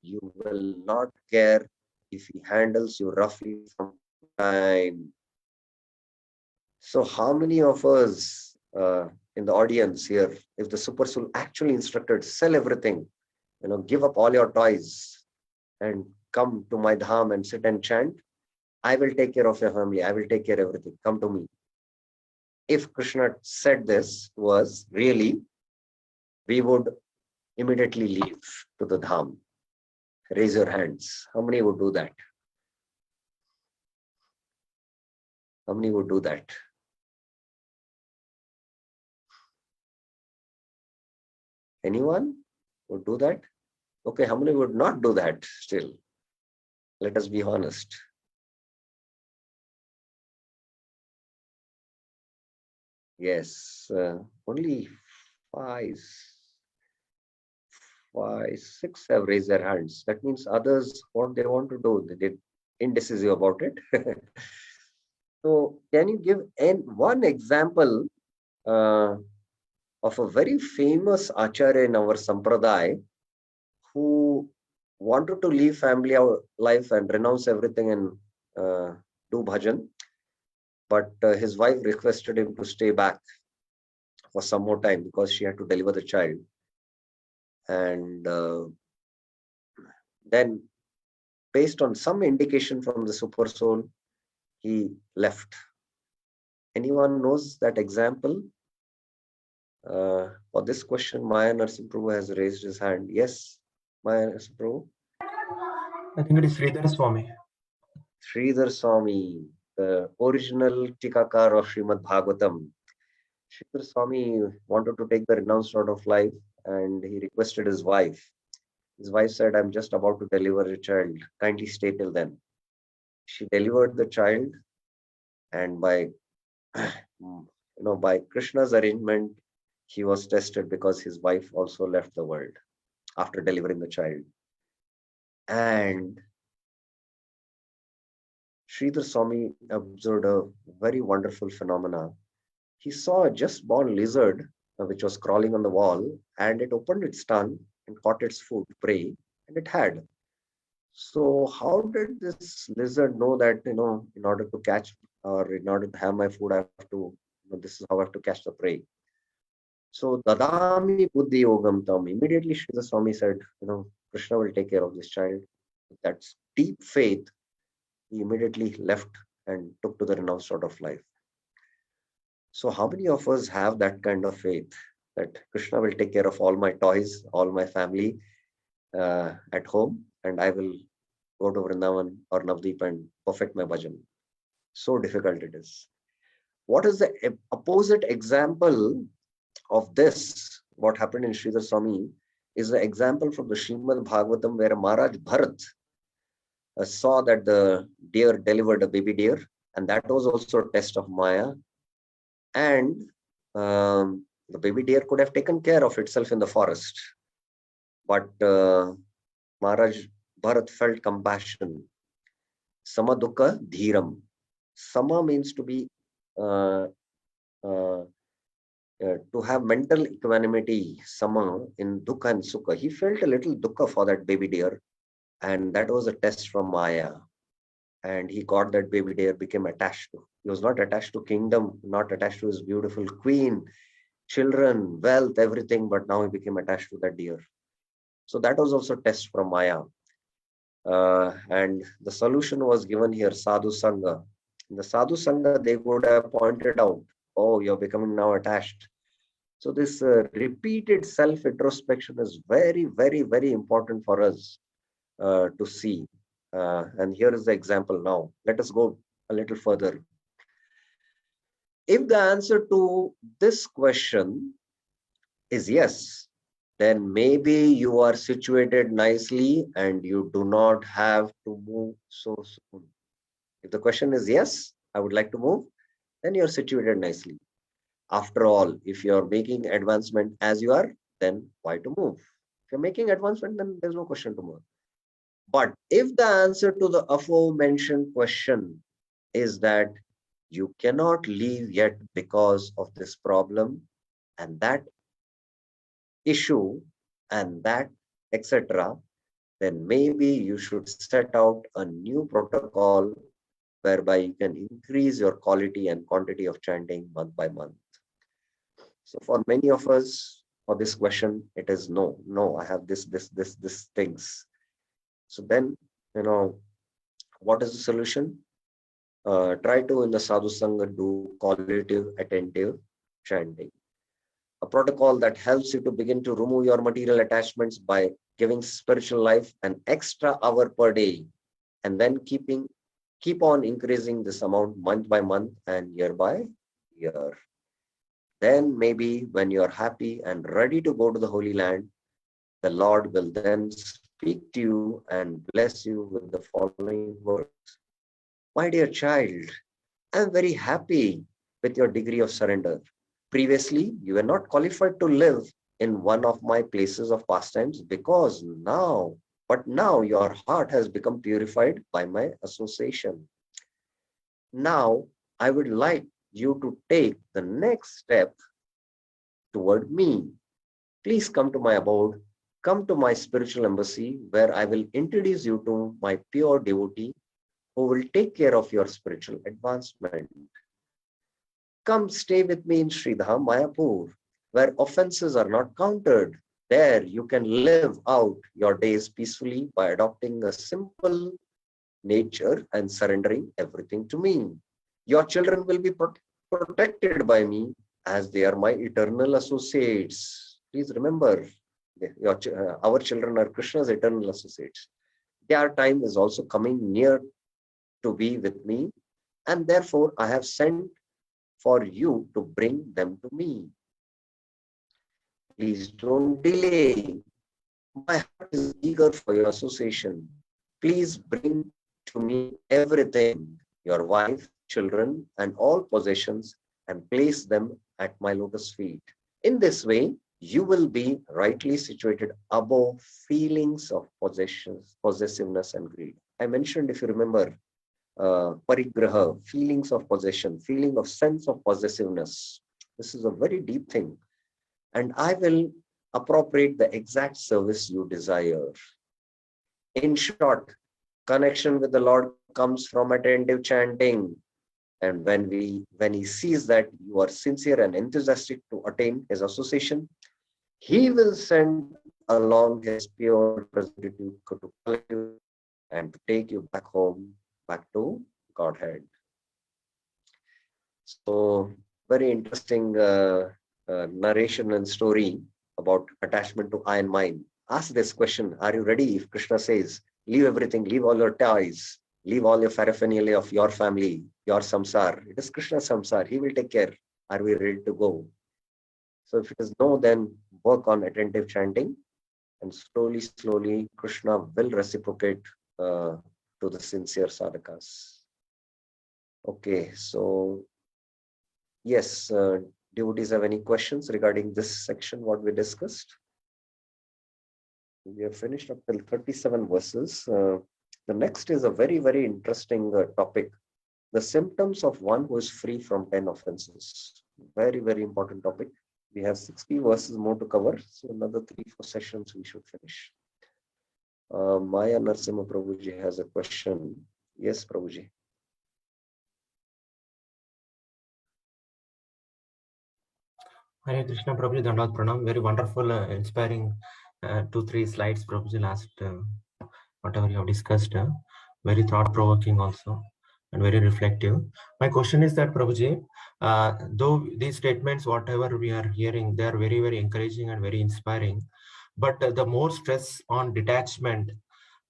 you will not care if he handles you roughly from time? So how many of us in the audience here, if the super soul actually instructed, sell everything, give up all your toys and come to my dham and sit and chant, I will take care of your family, I will take care of everything, come to me. If Krishna said this to us, really, we would immediately leave to the dham. Raise your hands. How many would do that? How many would do that? Anyone would do that? Okay, how many would not do that still? Let us be honest. Yes, only five, six have raised their hands. That means others, what they want to do, they're indecisive about it. So, can you give one example uh, of a very famous acharya in our sampradaya who wanted to leave family life and renounce everything and do bhajan, but his wife requested him to stay back for some more time because she had to deliver the child. And then, based on some indication from the super soul, he left. Anyone knows that example? For this question, Maya Narsim Prabhu has raised his hand. Yes, Maya Narsim Prabhu. I think it is Sridhar Swami. Sridhar Swami, the original Tikakar of Srimad Bhagavatam. Sridhar Swami wanted to take the renounced road of life and he requested his wife. His wife said, I'm just about to deliver a child. Kindly stay till then. She delivered the child, and by by Krishna's arrangement, he was tested because his wife also left the world after delivering the child. And Sridhar Swami observed a very wonderful phenomena. He saw a just born lizard which was crawling on the wall, and it opened its tongue and caught its food, prey, and it had. So how did this lizard know that, in order to catch or in order to have my food, I have to, this is how I have to catch the prey. So Dadami Buddhi Yogam Tam. Immediately Sridhar Swami said, Krishna will take care of this child. That's deep faith. He immediately left and took to the renounced sort of life. So how many of us have that kind of faith that Krishna will take care of all my toys, all my family at home, and I will go to Vrindavan or Navdeep and perfect my bhajan? So difficult it is. What is the opposite example of this? What happened in Sridhar Swami is the example from the Srimad Bhagavatam where Maharaj Bharat saw that the deer delivered a baby deer, and that was also a test of Maya. And the baby deer could have taken care of itself in the forest, but Maharaj Bharat felt compassion. Samadukha dhiram. Sama means to be uh, uh, to have mental equanimity. Sama in dukkha and sukha. He felt a little dukkha for that baby deer, and that was a test from Maya. And he got that baby deer, became attached to. He was not attached to kingdom, not attached to his beautiful queen, children, wealth, everything, but now he became attached to that deer. So that was also a test from Maya. And the solution was given here, Sadhu Sangha. In the Sadhu Sangha, they would have pointed out, oh, you're becoming now attached. So this repeated self-introspection is very, very, very important for us to see. And here is the example now. Let us go a little further. If the answer to this question is yes, then maybe you are situated nicely and you do not have to move so soon. If the question is yes, I would like to move, then you're situated nicely. After all, if you're making advancement as you are, then why to move? If you're making advancement, then there's no question to move. But if the answer to the aforementioned question is that you cannot leave yet because of this problem and that issue and that, etc., then maybe you should set out a new protocol whereby you can increase your quality and quantity of chanting month by month. So for many of us, for this question, it is no, I have this things. So then, what is the solution? Try to, in the Sadhu Sangha, do qualitative, attentive chanting. A protocol that helps you to begin to remove your material attachments by giving spiritual life an extra hour per day, and then keep on increasing this amount month by month and year by year. Then maybe when you're happy and ready to go to the Holy Land, the Lord will then speak to you and bless you with the following words. My dear child, I am very happy with your degree of surrender. Previously, you were not qualified to live in one of my places of pastimes but now your heart has become purified by my association. Now, I would like you to take the next step toward me. Please come to my abode, come to my spiritual embassy, where I will introduce you to my pure devotee who will take care of your spiritual advancement. Come stay with me in Sridham, Mayapur, where offenses are not counted. There you can live out your days peacefully by adopting a simple nature and surrendering everything to me. Your children will be protected by me as they are my eternal associates. Please remember, our children are Krishna's eternal associates. Their time is also coming near to be with me, and therefore I have sent for you to bring them to me. Please don't delay. My heart is eager for your association. Please bring to me everything, your wife, children, and all possessions, and place them at my lotus feet. In this way, you will be rightly situated above feelings of possessiveness, and greed. I mentioned, if you remember, parigraha, feelings of possession, feeling of sense of possessiveness. This is a very deep thing. And I will appropriate the exact service you desire. In short, connection with the Lord comes from attentive chanting. And when he sees that you are sincere and enthusiastic to attain his association, he will send along his pure representative to collect you and to take you back home, back to Godhead. So, very interesting narration and story about attachment to I and mine. Ask this question: are you ready? If Krishna says, leave everything, leave all your ties, leave all your paraphernalia of your family, your samsar. It is Krishna's samsar. He will take care. Are we ready to go? So if it is no, then work on attentive chanting, and slowly, Krishna will reciprocate to the sincere sadhakas. Okay, so yes, devotees have any questions regarding this section, what we discussed? We have finished up till 37 verses. The next is a very interesting topic. The symptoms of one who is free from 10 offenses. Very important topic. We have 60 verses more to cover. So another 3-4 sessions we should finish. Maya Narsimha Prabhuji has a question. Yes, Prabhuji. Hare Krishna, Prabhuji, Dandavat Pranam. Very wonderful, inspiring 2-3 slides, Prabhuji, last whatever you have discussed. Very thought-provoking also, and very reflective. My question is that, Prabhuji, though these statements, whatever we are hearing, they are very encouraging and very inspiring, but the more stress on detachment,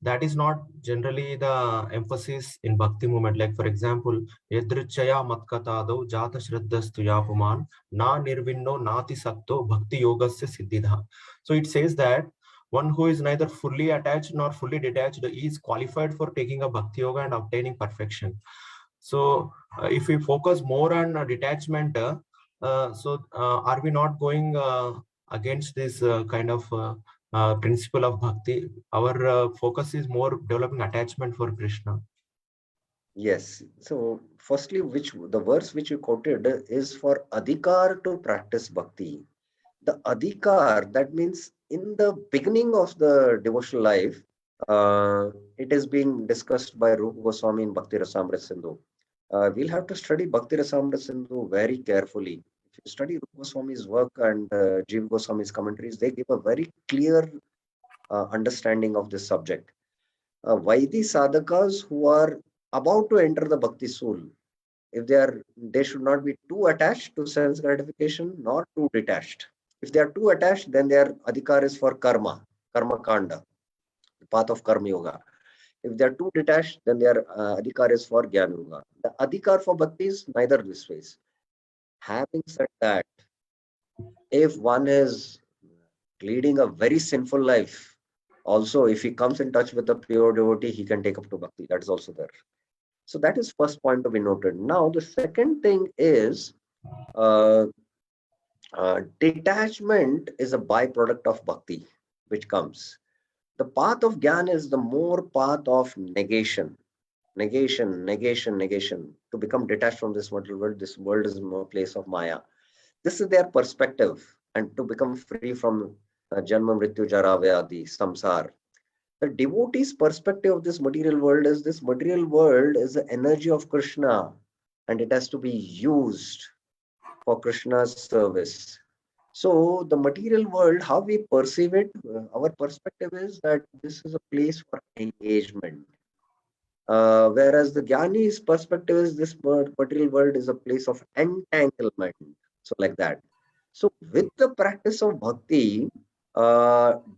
that is not generally the emphasis in Bhakti movement. Like, for example, Yadrichaya Matkatado Jata Shraddhastu Yapuman Na Nirvinno Nati Sakto Bhakti Yogasya Siddhidha. So it says that one who is neither fully attached nor fully detached is qualified for taking a Bhakti Yoga and obtaining perfection. So if we focus more on detachment, are we not going against this kind of principle of Bhakti? Our focus is more developing attachment for Krishna. Yes. So firstly, the verse which you quoted is for adhikar to practice bhakti. The adhikar, that means in the beginning of the devotional life, it is being discussed by Rupa Goswami in Bhakti Rasamrita Sindhu. We'll have to study Bhakti Rasamrita Sindhu very carefully. If you study Rupa Goswami's work and Jiva Goswami's commentaries, they give a very clear understanding of this subject. Vaidhi sadhakas who are about to enter the Bhakti soul, if they should not be too attached to sense gratification nor too detached. If they are too attached, then their adhikar is for karma kanda, the path of karma yoga. If they are too detached, then their adhikar is for jnana yoga. The adhikar for bhakti is neither this ways. Having said that, if one is leading a very sinful life Also, if he comes in touch with a pure devotee, he can take up to bhakti. That is also there. So that is first point to be noted. Now, the second thing is uh, detachment is a byproduct of bhakti, which comes. The path of Gyan is the more path of negation. Negation. To become detached from this material world, this world is a place of Maya. This is their perspective. And to become free from Janma, Mrityu, Jara, Vyadi, Samsar. The devotee's perspective of this material world is this material world is the energy of Krishna and it has to be used for Krishna's service. So the material world, how we perceive it, our perspective is that this is a place for engagement. Whereas the Jnani's perspective is this material world is a place of entanglement. So like that. So with the practice of bhakti,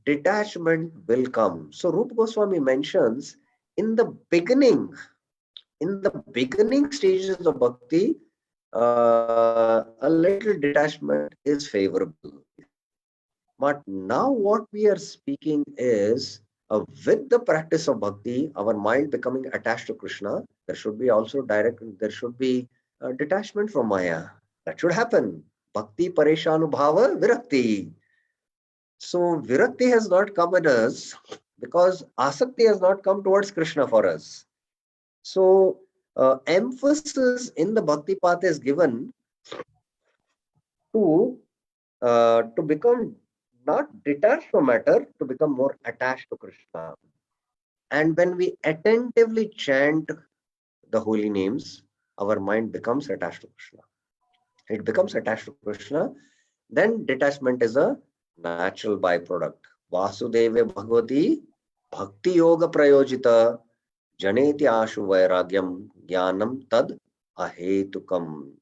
detachment will come. So Rupa Goswami mentions in the beginning stages of bhakti, a little detachment is favorable. But now what we are speaking is with the practice of bhakti, our mind becoming attached to Krishna, there should be also there should be detachment from Maya. That should happen. Bhakti Pareshanubhava Virakti. So Virakti has not come in us because Asakti has not come towards Krishna for us. So emphasis in the bhakti path is given to become not detached from matter, to become more attached to Krishna. And when we attentively chant the holy names, our mind becomes attached to Krishna. It becomes attached to Krishna. Then detachment is a natural byproduct. Vasudeve Bhagavati Bhakti Yoga Prayojita Janeti Ashu Vairagyam Jnanam Tad Ahetukam.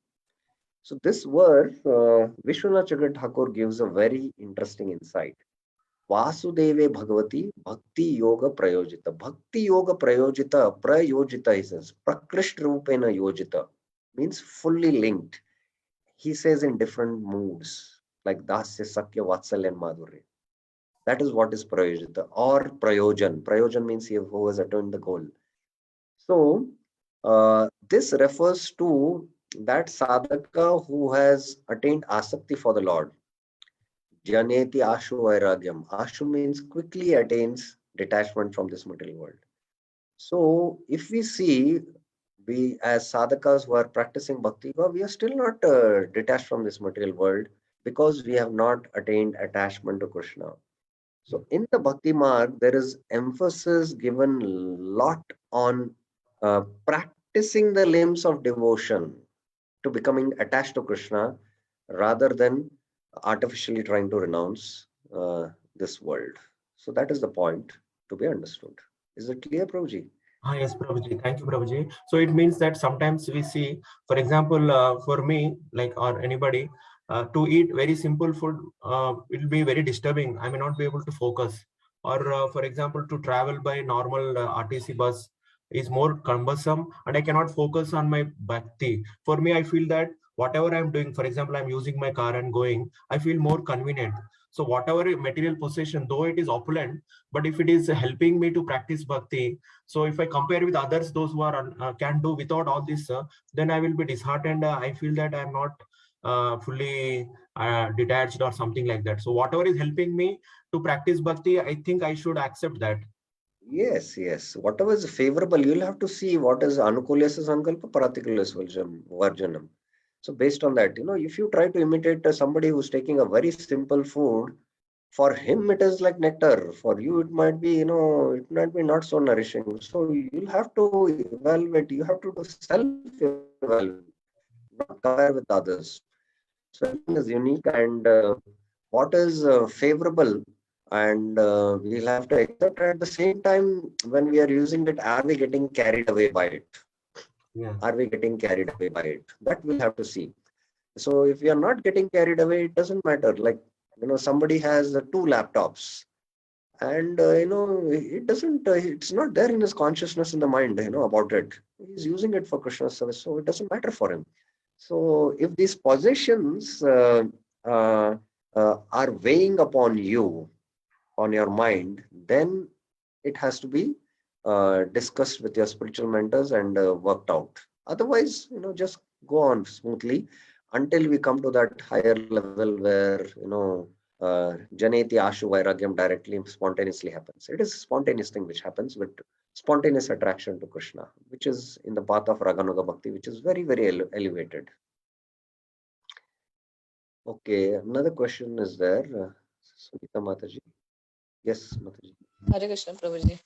So this verse, Vishwanath Chakravarti Thakur gives a very interesting insight. Vasudeve Bhagavati Bhakti Yoga Prayojita. Bhakti Yoga Prayojita he says. Prakrishta Rupena Yojita means fully linked. He says in different moods like Dasya, Sakya, Vatsalya and Madhurya. That is what is Prayojita or Prayojan. Prayojan means he who has attained the goal. So this refers to that sadhaka who has attained asakti for the Lord. Janeti Ashu Vairagyam. Ashu means quickly attains detachment from this material world. So if we see, we as sadhakas who are practicing bhakti, we are still not detached from this material world because we have not attained attachment to Krishna. So in the bhakti marg, there is emphasis given lot on practicing the limbs of devotion to becoming attached to Krishna rather than artificially trying to renounce this world. So that is the point to be understood. Is it clear, Prabhuji? Yes, Prabhuji. Thank you, Prabhuji. So it means that sometimes we see, for example, for me, like or anybody, to eat very simple food, it will be very disturbing. I may not be able to focus. Or for example, to travel by normal RTC bus is more cumbersome and I cannot focus on my bhakti. For me, I feel that whatever I'm doing, for example, I'm using my car and going, I feel more convenient. So whatever material possession, though it is opulent, but if it is helping me to practice bhakti, so if I compare with others, those who are can do without all this, then I will be disheartened. I feel that I'm not fully detached or something like that. So whatever is helping me to practice bhakti, I think I should accept that. Yes. Whatever is favorable, you'll have to see what is Anukulyasya Sankalpa, Pratikulyasya Varjanam. So based on that, if you try to imitate somebody who's taking a very simple food, for him it is like nectar. For you, it might be, it might be not so nourishing. So you'll have to evaluate. You have to do self-evaluation, not compare with others. So everything is unique, and what is favorable, and we'll have to accept. At the same time, when we are using it, are we getting carried away by it? Yeah. Are we getting carried away by it? That we'll have to see. So if we are not getting carried away, it doesn't matter. Like, somebody has 2 laptops and, it doesn't, it's not there in his consciousness in the mind, about it. He's using it for Krishna's service. So it doesn't matter for him. So if these possessions are weighing upon you, on your mind, then it has to be discussed with your spiritual mentors and worked out. Otherwise, just go on smoothly until we come to that higher level where, Janeti Ashu Vairagyam directly spontaneously happens. It is a spontaneous thing which happens with spontaneous attraction to Krishna, which is in the path of Raganuga Bhakti, which is very, very elevated. Okay, another question is there. Sunita Mataji. Yes, Mataji. Hare Krishna, Prabhuji.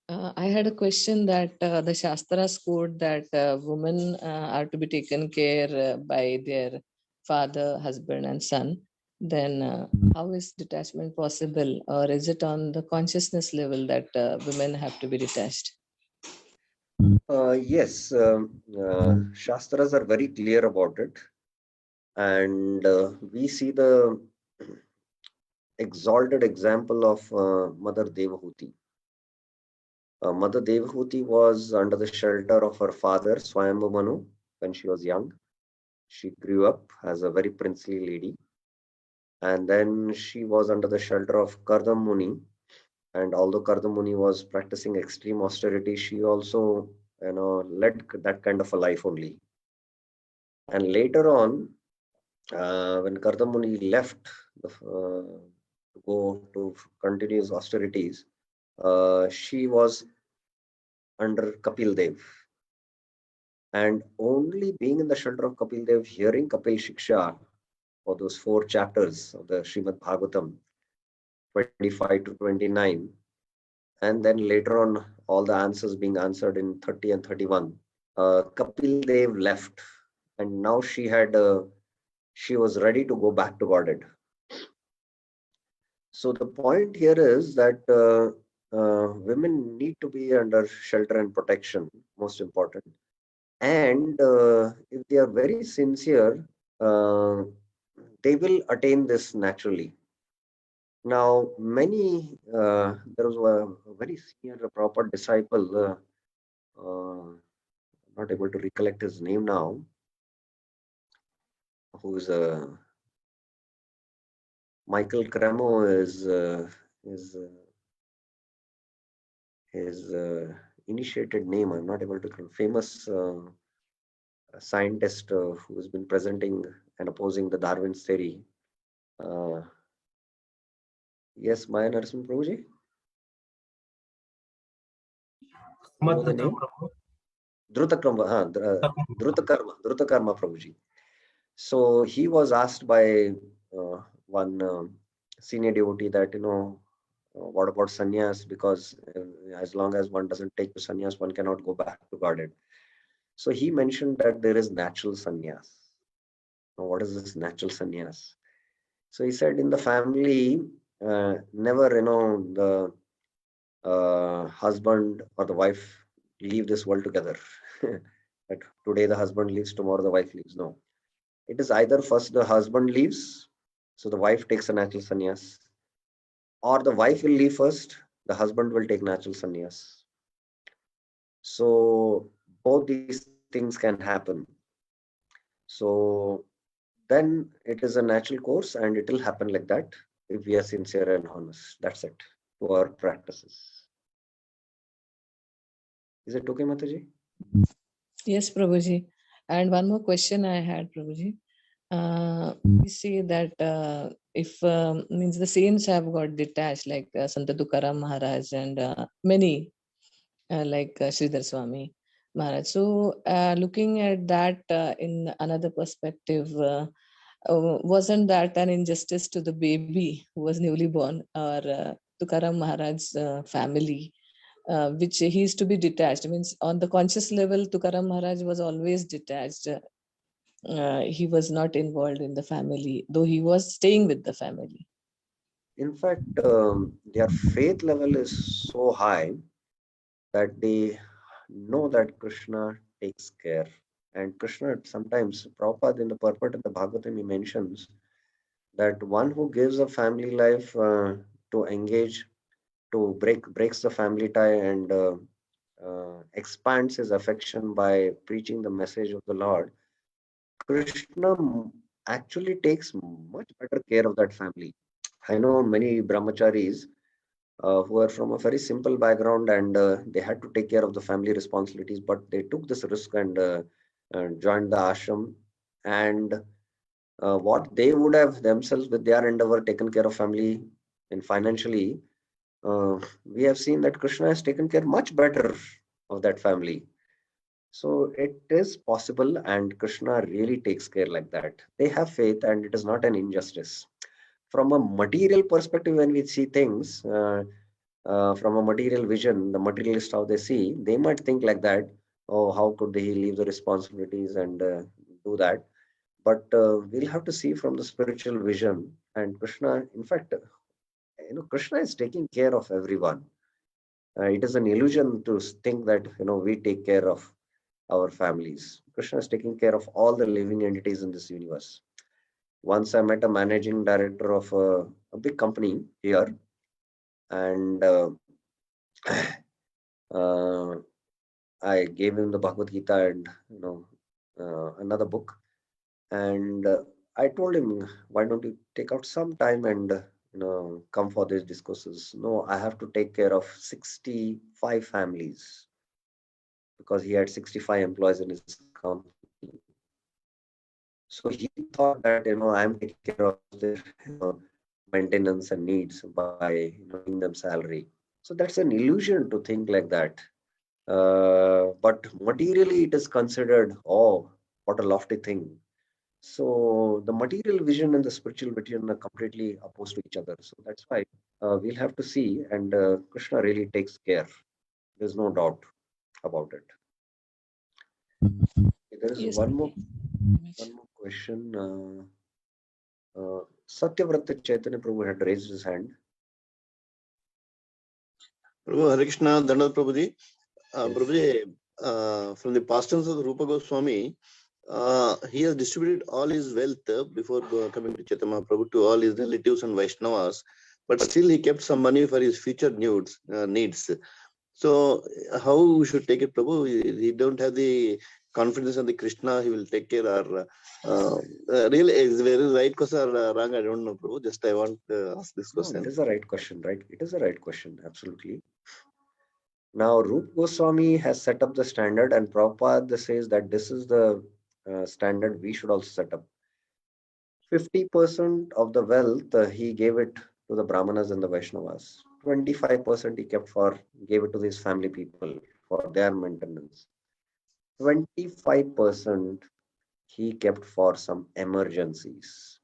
I had a question that the Shastras quote that women are to be taken care by their father, husband, and son. Then how is detachment possible, or is it on the consciousness level that women have to be detached? Yes, Shastras are very clear about it. And we see the exalted example of Mother Devahuti. Mother Devahuti was under the shelter of her father, Swayambhu Manu, when she was young. She grew up as a very princely lady. And then she was under the shelter of Kardam Muni. And although Kardam Muni was practicing extreme austerity, she also, led that kind of a life only. And later on, when Kardam Muni left to go to continue his austerities, she was under Kapil Dev. And only being in the shelter of Kapil Dev, hearing Kapil Shiksha for those 4 chapters of the Srimad Bhagavatam, 25 to 29, and then later on all the answers being answered in 30 and 31, Kapil Dev left, and now she was ready to go back to Godhead. So the point here is that women need to be under shelter and protection, most important. And if they are very sincere, they will attain this naturally. Now, there was a very senior Prabhupada disciple, I'm not able to recollect his name now, who is Michael Cremo is his initiated name. I'm not able to recall. Famous scientist who has been presenting and opposing the Darwin's theory. Yes, Maya Narasimha Prabhuji? You know the name? Drutakarma, Drutakarma Prabhuji. So he was asked by one senior devotee that, what about sannyas? Because as long as one doesn't take the sannyas, one cannot go back to Godhead. So he mentioned that there is natural sannyas. Now, what is this natural sannyas? So he said in the family, never, the husband or the wife leave this world together. That today the husband leaves, tomorrow the wife leaves. No. It is either first the husband leaves, so the wife takes a natural sannyas, or the wife will leave first, the husband will take natural sannyas. So both these things can happen. So then it is a natural course and it will happen like that if we are sincere and honest. That's it to our practices. Is it okay, Mataji? Yes, Prabhuji. And one more question I had, Prabhuji. We see that if means the saints have got detached, like Sant Tukaram Maharaj and many like Sridhar Swami Maharaj. So looking at that in another perspective, wasn't that an injustice to the baby who was newly born, or Tukaram Maharaj's family, which he is to be detached? Means on the conscious level, Tukaram Maharaj was always detached. He was not involved in the family, though he was staying with the family. In fact, their faith level is so high that they know that Krishna takes care. And Krishna sometimes, Prabhupada in the purport in the Bhagavatam, he mentions that one who gives a family life to engage, to breaks the family tie and expands his affection by preaching the message of the Lord, Krishna actually takes much better care of that family. I know many brahmacharis, who are from a very simple background, and they had to take care of the family responsibilities, but they took this risk and joined the ashram. And what they would have themselves with their endeavor taken care of family and financially, we have seen that Krishna has taken care much better of that family. So it is possible, and Krishna really takes care like that. They have faith, and it is not an injustice. From a material perspective, when we see things, from a material vision, the materialist how they see, they might think like that. Oh, how could he leave the responsibilities and do that? But we'll have to see from the spiritual vision. And Krishna, in fact, Krishna is taking care of everyone. It is an illusion to think that we take care of our families. Krishna is taking care of all the living entities in this universe. Once I met a managing director of a big company here, and uh, I gave him the Bhagavad Gita and another book, and I told him, why don't you take out some time and come for these discourses? No, I have to take care of 65 families because he had 65 employees in his company. So he thought that I'm taking care of their maintenance and needs by giving them salary. So that's an illusion to think like that. But materially, it is considered, oh, what a lofty thing. So the material vision and the spiritual vision are completely opposed to each other. So that's why we'll have to see, and Krishna really takes care. There's no doubt about it. There is Yes. one more question. Satyavrata Chaitanya Prabhu had raised his hand. Prabhu, Hare Krishna, Dandal Prabhuji. Yes. Prabhuji, from the pastimes of Rupa Goswami, he has distributed all his wealth before coming to Chaitanya Prabhu to all his relatives and Vaishnavas, but still he kept some money for his future needs. So how we should take it, Prabhu? He don't have the confidence on the Krishna, he will take care. Or really, is very right question or wrong? I don't know, Prabhu. Just I want to ask this No, question. it is the right question, right? It is the right question, absolutely. Now, Rupa Goswami has set up the standard, and Prabhupada says that this is the standard we should also set up. 50% of the wealth he gave it to the Brahmanas and the Vaishnavas. 25% he gave it to his family people for their maintenance. 25% he kept for some emergencies.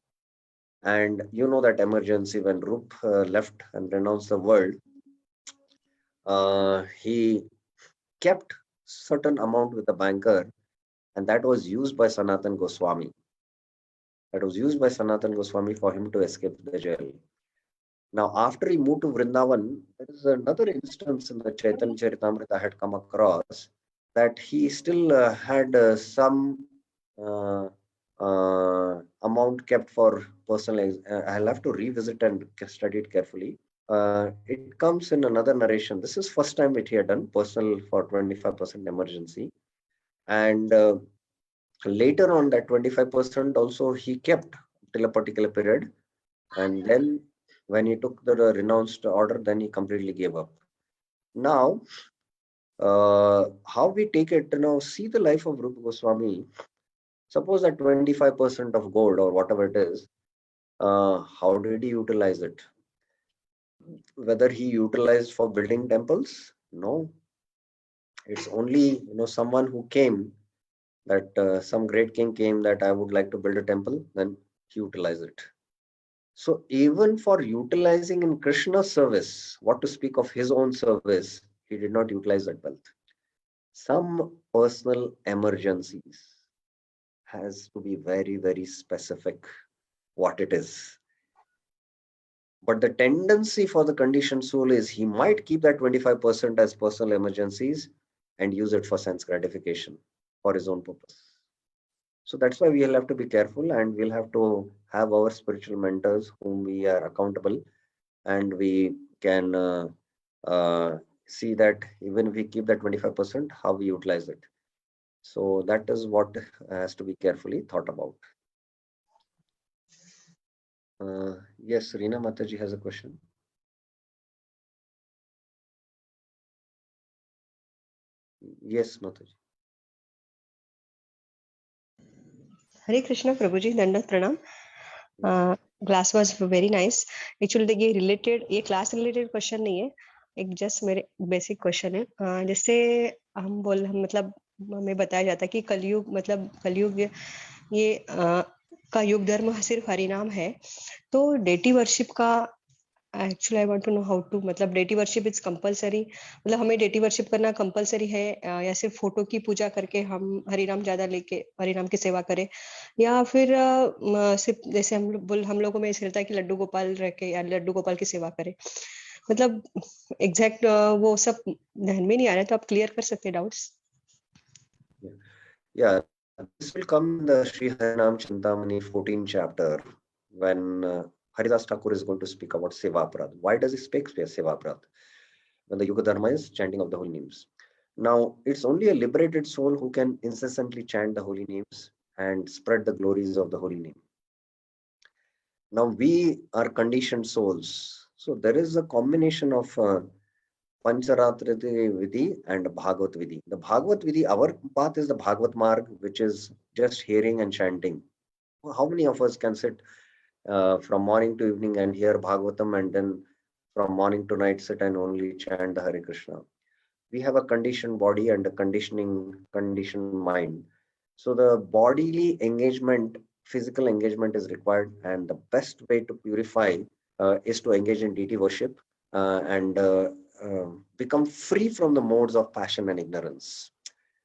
And you know that emergency when Rup left and renounced the world, he kept certain amount with the banker, and that was used by Sanatan Goswami. That was used by Sanatan Goswami for him to escape the jail. Now, after he moved to Vrindavan, there is another instance in the Chaitanya Charitamrita I had come across that he still had some uh, amount kept for personal. I'll have to revisit and study it carefully. It comes in another narration. This is first time it he had done personal for 25% emergency, and later on that 25% also he kept till a particular period, and then when he took the renounced order, then he completely gave up. Now, how we take it now, see the life of Rupa Goswami. Suppose that 25% of gold or whatever it is, how did he utilize it? Whether he utilized for building temples? No. It's only someone who came, that some great king came that I would like to build a temple, then he utilized it. So even for utilizing in Krishna's service, what to speak of his own service, he did not utilize that wealth. Some personal emergencies has to be very, very specific what it is. But the tendency for the conditioned soul is he might keep that 25% as personal emergencies and use it for sense gratification for his own purpose. So that's why we'll have to be careful, and we'll have to have our spiritual mentors whom we are accountable, and we can see that even if we keep that 25%, how we utilize it. So that is what has to be carefully thought about. Yes, Reena Mataji has a question. Yes, Mataji. हरे कृष्णा प्रभुजी, दंडवत प्रणाम. Class was very nice. Actually ये related, ये class related question नहीं है, एक just मेरे basic question है. जैसे हम मतलब हमें बताया जाता है कि कलयुग मतलब कलयुग ये का युग धर्म सिर्फ हरिनाम है. तो डेटी वर्शिप का actually I want to know how to, मतलब डेटी वर्शिप इट्स कंपलसरी, मतलब हमें डेटी वर्शिप करना कंपलसरी है या सिर्फ फोटो की पूजा करके हम हरिनाम ज्यादा लेके हरिनाम की सेवा करें, या फिर सिर्फ जैसे हम लोगों में ऐसे रहता है कि लड्डू गोपाल रह के या लड्डू गोपाल की सेवा करें. मतलब एग्जैक्ट वो सब ध्यान में नहीं आ रहा है, तो आप क्लियर कर सकते हैं doubts. Yeah, this will come in the Shri Harinam Chintamani 14 chapter when Haridas Thakur is going to speak about Seva Aparadha. Why does he speak Seva Aparadha? When the Yuga Dharma is chanting of the holy names. Now, it's only a liberated soul who can incessantly chant the holy names and spread the glories of the holy name. Now, we are conditioned souls. So, there is a combination of Pancharatriti Vidhi and Bhagavat Vidhi. The Bhagavat Vidhi, our path is the Bhagavat Marg, which is just hearing and chanting. How many of us can sit from morning to evening and hear Bhagavatam, and then from morning to night sit and only chant the Hare Krishna? We have a conditioned body and a conditioned mind. So the bodily engagement, physical engagement is required, and the best way to purify is to engage in deity worship and become free from the modes of passion and ignorance.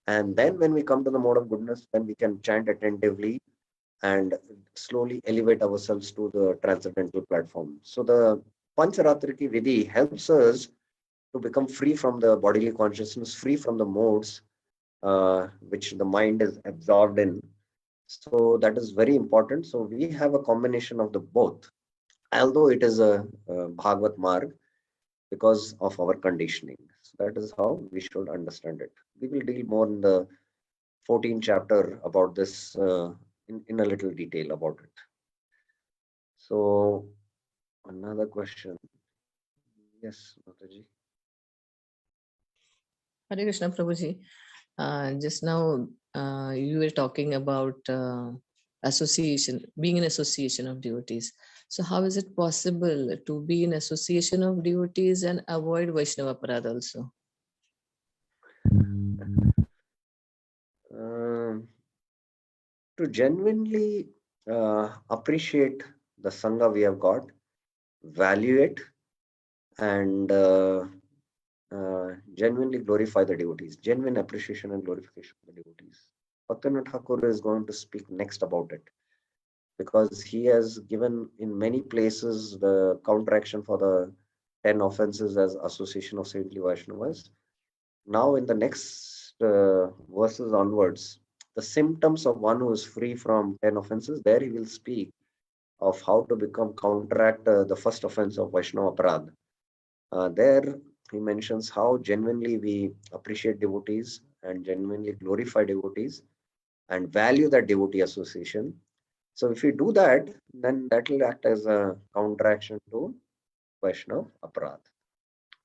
And then when we come to the mode of goodness, then we can chant attentively and slowly elevate ourselves to the transcendental platform. So the Pancharatriki Vidhi helps us to become free from the bodily consciousness, free from the modes which the mind is absorbed in. So that is very important. So we have a combination of the both, although it is a Bhagavat Marg, because of our conditioning. So that is how we should understand it. We will deal more in the 14th chapter about this in a little detail about it. So another question. Yes, Mataji. Hare Krishna Prabhuji. Just now you were talking about association, being in association of devotees. So how is it possible to be in association of devotees and avoid Vaishnava Aparadha also? To genuinely appreciate the Sangha we have got, value it, and genuinely glorify the devotees, genuine appreciation and glorification of the devotees. Bhaktivinoda Thakur is going to speak next about it, because he has given in many places the counteraction for the 10 offenses as association of saintly Vaishnavas. Now in the next verses onwards, the symptoms of one who is free from 10 offenses, there he will speak of how to counteract the first offense of Vaishnava Aparadha. There he mentions how genuinely we appreciate devotees and genuinely glorify devotees and value that devotee association. So if we do that, then that will act as a counteraction to Vaishnava Aparadha.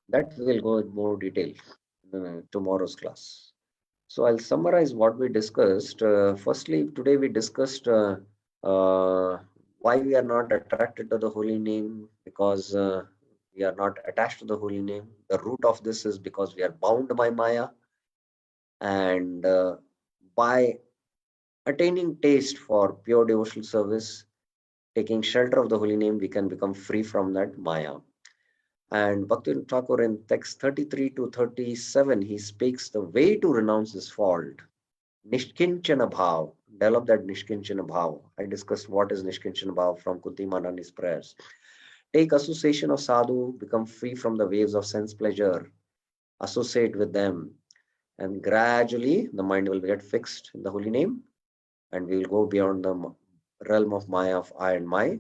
That will go in more detail in tomorrow's class. So I'll summarize what we discussed. Firstly, today we discussed why we are not attracted to the holy name, because we are not attached to the holy name. The root of this is because we are bound by Maya, and by attaining taste for pure devotional service, taking shelter of the holy name, we can become free from that Maya. And Bhaktivinoda Thakur in text 33 to 37, he speaks the way to renounce this fault. Nishkinchana Bhav, develop that Nishkinchana Bhav. I discussed what is Nishkinchana Bhav from Kunti Manani's prayers. Take association of sadhu, become free from the waves of sense pleasure, associate with them, and gradually the mind will get fixed in the holy name, and we will go beyond the realm of Maya of I and my.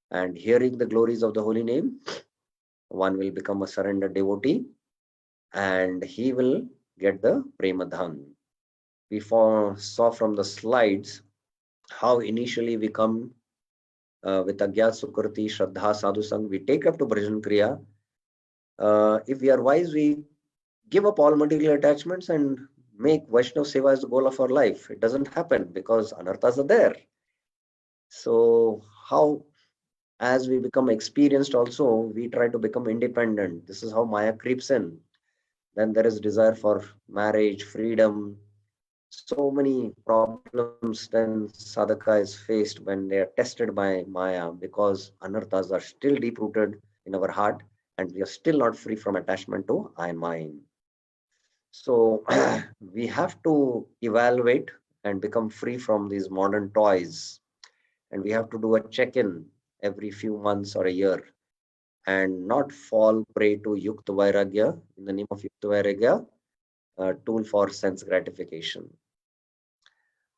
And hearing the glories of the holy name, one will become a surrendered devotee, and he will get the Premadhan. We saw from the slides how initially we come with Agya Sukriti, Shraddha, Sadhu Sang, we take up to Bhajan Kriya. If we are wise, we give up all material attachments and make Vaishnav Seva as the goal of our life. It doesn't happen because anarthas are there. So how, as we become experienced also, we try to become independent. This is how Maya creeps in. Then there is desire for marriage, freedom. So many problems then sadhaka is faced when they are tested by Maya, because anarthas are still deep rooted in our heart and we are still not free from attachment to I and mine. So we have to evaluate and become free from these modern toys. And we have to do a check-in every few months or a year and not fall prey to Yukta Vairagya, in the name of Yukta Vairagya, a tool for sense gratification.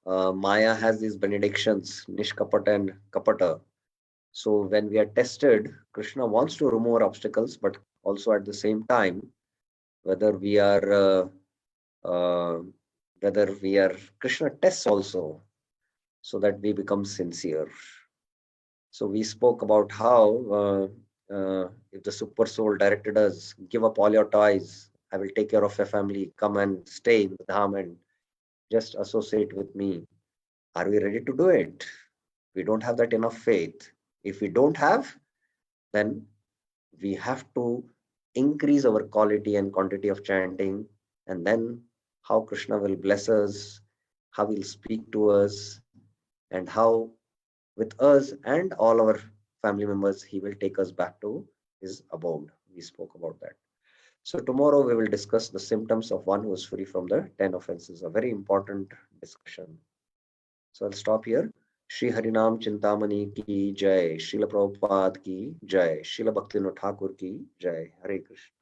Maya has these benedictions, Nishkapata and Kapata. So when we are tested, Krishna wants to remove obstacles, but also at the same time, whether we are Krishna tests also, so that we become sincere. So we spoke about how if the super soul directed us, give up all your toys, I will take care of your family, come and stay in the dham and just associate with me. Are we ready to do it? We don't have that enough faith. If we don't have, then we have to increase our quality and quantity of chanting, and then how Krishna will bless us, how he'll speak to us, and how with us and all our family members, he will take us back to his abode. We spoke about that. So tomorrow we will discuss the symptoms of one who is free from the 10 offenses, a very important discussion. So I'll stop here. Shri Harinam Chintamani ki jai, Srila Prabhupada ki jai, Srila Bhaktivinoda Thakur ki jai. Hare Krishna.